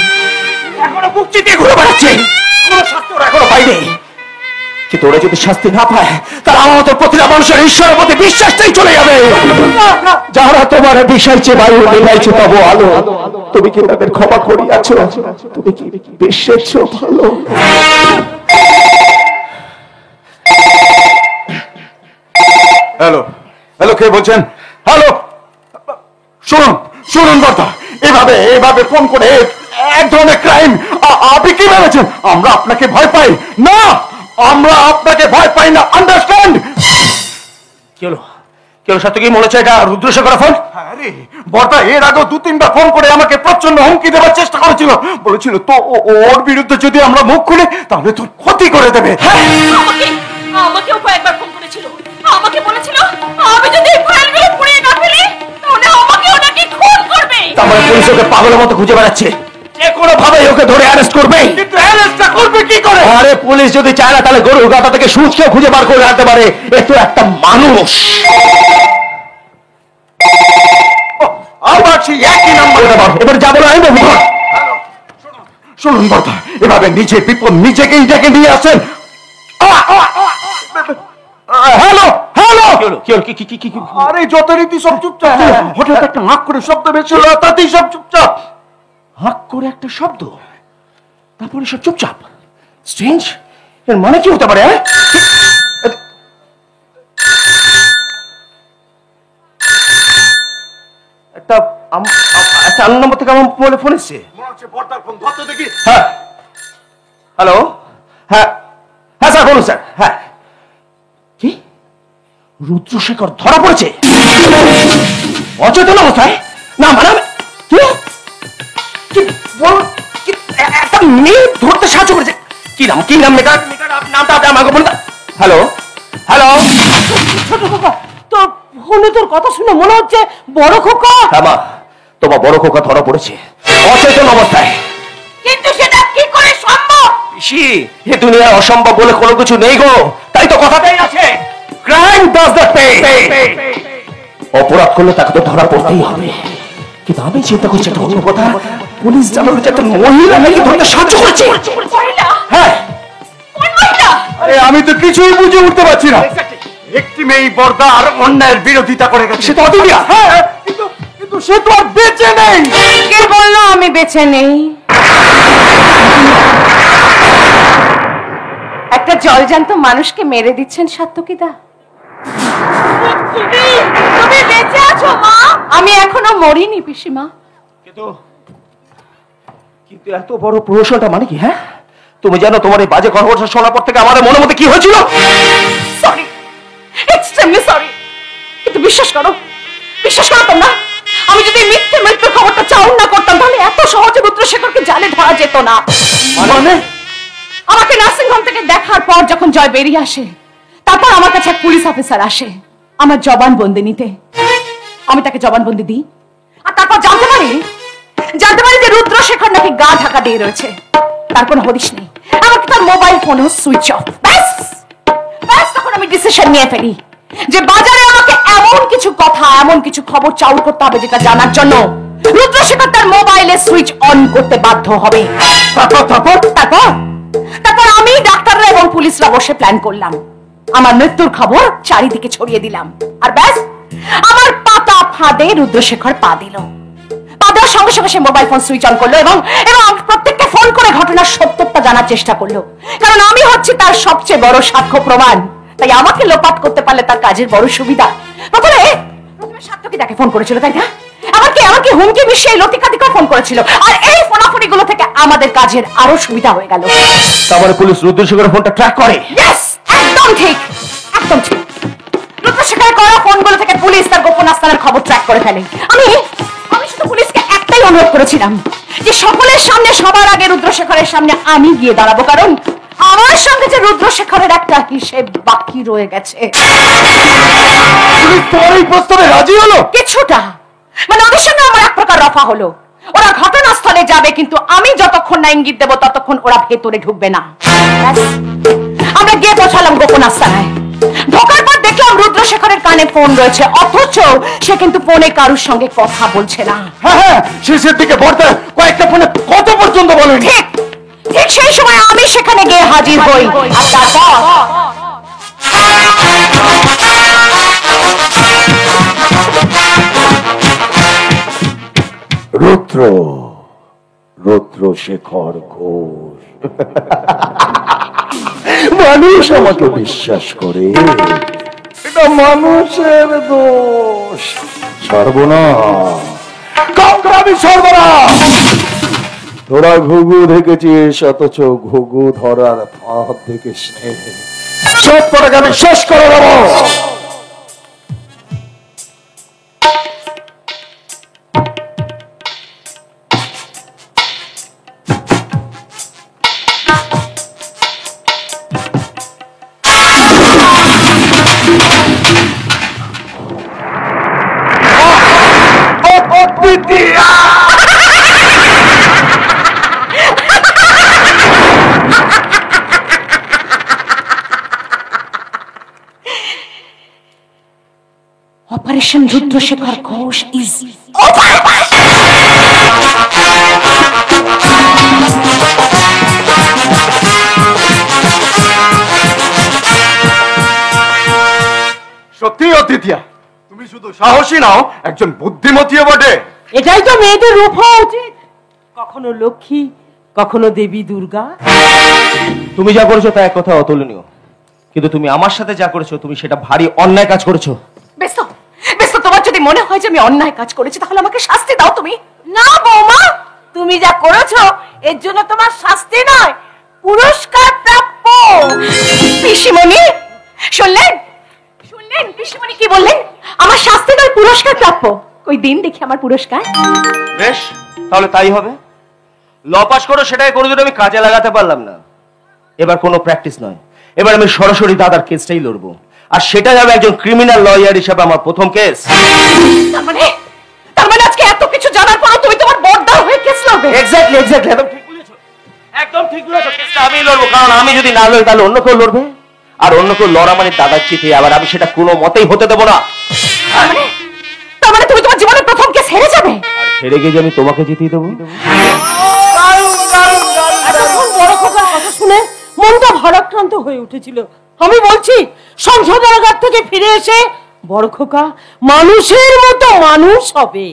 এখনো বুক চিতিয়ে ঘুরে বেড়াচ্ছে, কোনো শাস্তি ওরা এখনো পাইনি। কিন্তু ওরা যদি শাস্তি না পায় তারা আমাদের প্রতিটা মানুষের ঈশ্বরের প্রতি বিশ্বাসটাই চলে যাবে। যারা তোমার বিষাইছে বায়ু, নিভাইছে তবু আলো, তুমি কি তাদের ক্ষমা করিয়াছো? তুমি কি বেশেছ ভালো? হ্যালো হ্যালো, কে বলছেন? হ্যালো, শুনুন শুনুন কথা, এভাবে ফোন করে এক ধরনের ক্রাইম। আপনি কি ভেবেছেন আমরা আপনাকে ভয় পাই? না, আমরা আপনাকে ভয় পাই না, আন্ডারস্ট্যান্ড? কি হলো সত্য কি মনে হচ্ছে এটা রুদ্রশেখর ফোন? আরে বর্দা এর আগেও 2-3বার ফোন করে আমাকে প্রচন্ড হুমকি দেওয়ার চেষ্টা করেছিল, বলেছিল তো ওর বিরুদ্ধে যদি আমরা মুখ খুলি তাহলে তোর ক্ষতি করে দেবে। আমাকেও কয়েকবার ফোন করেছিল, আমাকে বলেছিল আমি যদি ফাইলগুলো পুড়িয়ে না ফেলি তাহলে আমাকে ওনাকে খুন করবে। তারপরে পুলিশ ওকে পাগলের মতো খুঁজে বেড়াচ্ছে, যে কোনো ভাবে ওকে ধরে অ্যারেস্ট করবে। কিন্তু অ্যারেস্টটা করবে কি করে? আরে পুলিশ যদি চায় না তাহলে গরুর গাদা থেকে সুচকেও খুঁজে বার করে আনতে পারে, এ তো একটা মানুষ। আবার সেই একই নাম্বার। এবার যাবো না আমি বাবু। শুনুন বর্দা, এভাবে নিজে বিপদ নিজেকেই ডেকে নিয়ে আসেন। হ্যালো হ্যালো, আরে যত রীতি সব চুপচাপ ছিল, হঠাৎ একটা হাঁক করে শব্দ বেরোছিল, তাতেই সব চুপচাপ। হাঁক করে একটা শব্দ, তারপরে সব চুপচাপ। স্ট্রেঞ্জ, এর মানে কি হতে পারে? একটা আন্ন নম্বর থেকে আমার মোবাইলে ফোন এসছে। মনে হচ্ছে বর্দার ফোন, ধরতে দেখি। হ্যাঁ, হ্যালো, হ্যাঁ হ্যাঁ স্যার বলুন স্যার। হ্যাঁ, কি রুদ্রশেখর ধরা পড়েছে অচেতন অবস্থায়? না মানে কি বল, একটা মেয়ে ধরতে সাহায্য করেছে? কি নাম মেয়েটার নামটা আপনি আমাকে বলুন। হ্যালো হ্যালো, ছোট খোকা, তোর ফোনে তোর কথা শুনে মনে হচ্ছে বড় খোকা। হ্যাঁ মা, তোমার বড় খোকা ধরা পড়েছে অচেতন অবস্থায়। কিন্তু সেটা কি করে সম্ভব? পিসি, এ দুনিয়ায় অসম্ভব বলে কোনো কিছু নেই গো, তাই তো কথাটাই আছে, ক্রাইম ডাজ দ্য পে। অপরাধ করলে তাকে তো ধরা পড়তেই হবে। কিন্তু আমি চিন্তা করছি একটা অন্য কথা, পুলিশ জানালো যে একটা মহিলা নাকি ধরতে সাহায্য করেছে। মহিলা? হ্যাঁ, কোন মহিলা? আরে আমি তো কিছুই বুঝে উঠতে পারছি না। একটি মেয়ে বর্দা আর অন্যায়ের বিরোধিতা করে গেছে। সে তো অদিনিয়া। হ্যাঁ, কিন্তু সে তো আর বেঁচে নেই। কে বললো আমি বেঁচে নেই? একটা জলজান্ত মানুষকে মেরে দিচ্ছেন সাত্তকীদা? তুমি বেঁচে আছো মা? আমি এখনো মরিনি পিসিমা। কিন্তু এত বড় প্রহসনটা মানে কি? হ্যাঁ, তুমি জানো তোমার এই বাজে খবরটা শোনার পর থেকে আমাদের মনের মধ্যে কি হয়েছিল? Sorry, extremely sorry. কিন্তু বিশ্বাস করো তোমরা, আমি যদি মিথ্যে মৃত্যুর খবরটা চাউন না করতাম তাহলে এত সহজে রুদ্রশেখরকে জালে ধরা যেত না। মানে আমাকে নার্সিংহোম থেকে দেখার পর যখন জয় বেরিয়ে আসে, তারপর আমার কাছে এক পুলিশ অফিসার আসে আমার জবানবন্দি নিতে। আমি তাকে জবানবন্দি দিই, আর তারপর জানতে পারি যে রুদ্রশেখর নাকি গা ঢাকা দিয়ে রয়েছে, তার কোনো হদিশ নেই, এমনকি তার মোবাইল ফোনও সুইচ অফ। ব্যাস তখন আমি ডিসিশন নিয়ে ফেলি যে বাজারে আমাকে এমন কিছু কথা, এমন কিছু খবর চাউল করতে হবে যেটা জানার জন্য রুদ্রশেখর তার মোবাইলে সুইচ অন করতে বাধ্য হবে। তারপর আমি, ডাক্তাররা এবং পুলিশরা বসে প্ল্যান করলাম। আমার মৃত্যুর খবর চারিদিকে ছড়িয়ে দিলাম। আর ব্যাস, আমার পাতা ফাঁদে রুদ্রশেখর পা দিল। পা দেওয়ার সঙ্গে সঙ্গে সে মোবাইল ফোন সুইচ অন করলো এবং প্রত্যেককে ফোন করে ঘটনার সত্যতা জানার চেষ্টা করলো। কারণ আমি হচ্ছি তার সবচেয়ে বড় সাক্ষ্য প্রমাণ। তাই আমাকে লোপাট করতে পারলে তার কাজের বড় সুবিধা। প্রথমে সার্থকী তাকে ফোন করেছিল, তাই না? আমাকে হুমকি মিশিয়ে লতিকাদিকে ফোন করেছিল। আর এই ফোনাফোনি গুলো থেকে আমাদের কাজের আরো সুবিধা হয়ে গেল। তারপরে পুলিশ রুদ্রশেখরের ফোনটা ট্র্যাক করে। ইয়েস, একদম ঠিক, একদম ঠিক। রুদ্রশেখরের করা ফোনগুলো থেকে পুলিশ তার গোপন আস্তানার খবর ট্র্যাক করে ফেলে। আমি শুধু পুলিশকে একটাই অনুরোধ করেছিলাম যে সকলের সামনে, সবার আগে রুদ্রশেখরের সামনে আমি গিয়ে দাঁড়াবো, কারণ আমার সঙ্গে যে রুদ্রশেখরের একটা হিসেব বাকি রয়ে গেছে। তোমার এই প্রস্তাবে রাজি হলো? কিছুটা, মানে ওদের সঙ্গে আমার এক প্রকার রফা হলো। ওরা ঘটনাস্থলে যাবে, কিন্তু আমি যতক্ষণ না ইঙ্গিত দেবো ততক্ষণ ওরা ভেতরে ঢুকবে না। আমরা গিয়ে পৌঁছালাম গোপন আস্তানায়। ঢোকার পর দেখলাম রুদ্রশেখরের কানে ফোন রয়েছে, অথচ সে কিন্তু ফোনে কারোর সঙ্গে কথা বলছে না। হ্যাঁ, শেষের দিকে বর্তে কয়েকটা ফোনে কত পর্যন্ত বলেন? ঠিক ঠিক সেই সময় আমি সেখানে গিয়ে হাজির হই। আর তারপর রুদ্রশেখর ঘোষ। মানুষ আমাকে বিশ্বাস করে, এটা মানুষের দোষ। সর্বনাশ, আমি সর্বনাশ। তোরা ঘুঘু দেখেছিস, অথচ ঘুঘু ধরার ফাঁদ দেখিস নে। সব কটাকে আমি শেষ করে দেব। অপারেশন রুদ্রশেখর ঘোষ ইজ সত্যি অতিথিয়া, তুমি শুধু সাহসী নাও, একজন বুদ্ধিমতীও বটে। এটাই তো মেয়েদের রূপ হওয়া উচিত, কখনো লক্ষ্মী, কখনো দেবী দুর্গা। তুমি যা করেছো তা এক কথা অতুলনীয়, কিন্তু তুমি আমার সাথে যা করেছো তুমি সেটা ভারী অন্যায় কাজ করেছো। বেশ তো, তোমার যদি মনে হয় যে আমি অন্যায় কাজ করেছি তাহলে আমাকে শাস্তি দাও তুমি। না বৌমা, তুমি যা করেছো এর জন্য তোমার শাস্তি নয়, পুরস্কার প্রাপ্য। পিসিমণি শুনলেন? পিসিমণি কি বললেন? আমার শাস্তি নয়, পুরস্কার প্রাপ্য। কই দিন দেখি আমার পুরস্কার। বেশ, তাহলে তাই হবে। ল পাস করো, সেটাই কোনোদিন আমি কাজে লাগাতে পারলাম না। এবার কোনো প্র্যাকটিস নয়, এবার আমি সরাসরি দাদার কেসটাই লড়বো, আর সেটা যাবে একজন ক্রিমিনাল লয়ার হিসেবে আমার প্রথম কেস। তার মানে আজকে এত কিছু জানার পর তুমি তোমার বড়দা হয়ে কেস লড়বে? এক্স্যাক্টলি, একদম ঠিক বলেছো, একদম ঠিক বলেছো। কেসটা আমি লড়বো, কারণ আমি যদি না লড়ি তাহলে অন্য কেউ লড়বে, আর অন্য কেউ লড়া মানে দাদার চিঠি, আবার আমি সেটা কোনো মতেই হতে দেবো না। তার মানে তুমি তোমার জীবনের প্রথম কেস হেরে যাবে? আর হেরে গিয়ে যে আমি তোমাকে জিতিয়ে দেবো। এতক্ষণ বড় খোকার কথা শুনে মনটা ভারাক্রান্ত হয়ে উঠেছিল। আমি বলছি, সংশোধনাগার থেকে ফিরে এসে বড় খোকা মানুষের মতো মানুষ হবে।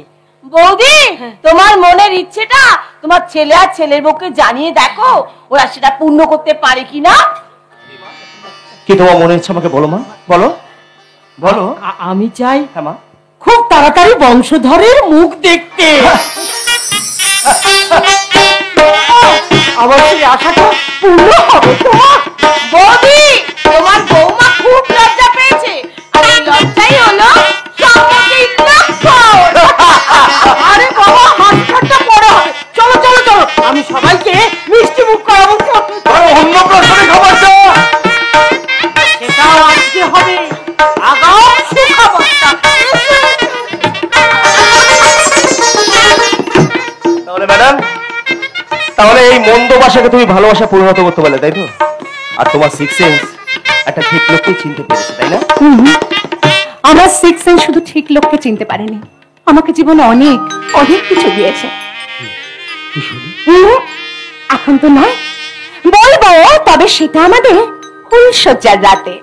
বৌদি, তোমার মনের ইচ্ছেটা তোমার ছেলে আর ছেলের বউকে জানিয়ে দেখো, ওরা সেটা পূর্ণ করতে পারে কিনা। কি তোমার মনে ইচ্ছা আমাকে বলো মা, বলো বলো। আমি চাই হ্যাঁ মা, খুব তাড়াতাড়ি বংশধরের মুখ দেখতে। আবার সেই আশাটা পূর্ণ হবে তোমার। বৌদি, তোমার বৌমা খুব লজ্জা পেয়েছে, আর এই লজ্জাই হলো সম্মতির লক্ষণ। আরে বাবা, হাতটা পড়ে হবে। চলো চলো চলো, আমি সবাইকে মিষ্টি মুখ করাবো। অন্য প্রশ্নে খবর সেটাও আজকে হবে, আগাম সুখবরটা। তাহলে ম্যাডাম, তাহলে এই মন্দ ভাষাকে তুমি ভালোবাসা পরিণত করতে পারলে, তাই তো? আর তোমার সিক্স সেন্স একটা ঠিক লোককে চিনতে পেরেছে, তাই না? আমার সিক্স সেন্স শুধু ঠিক লোককে চিনতে পারেনি, আমাকে জীবনে অনেক অনেক কিছু দিয়েছে। এখন তো নয়, বলবো, তবে সেটা আমাদের ফুলসজ্জার রাতে।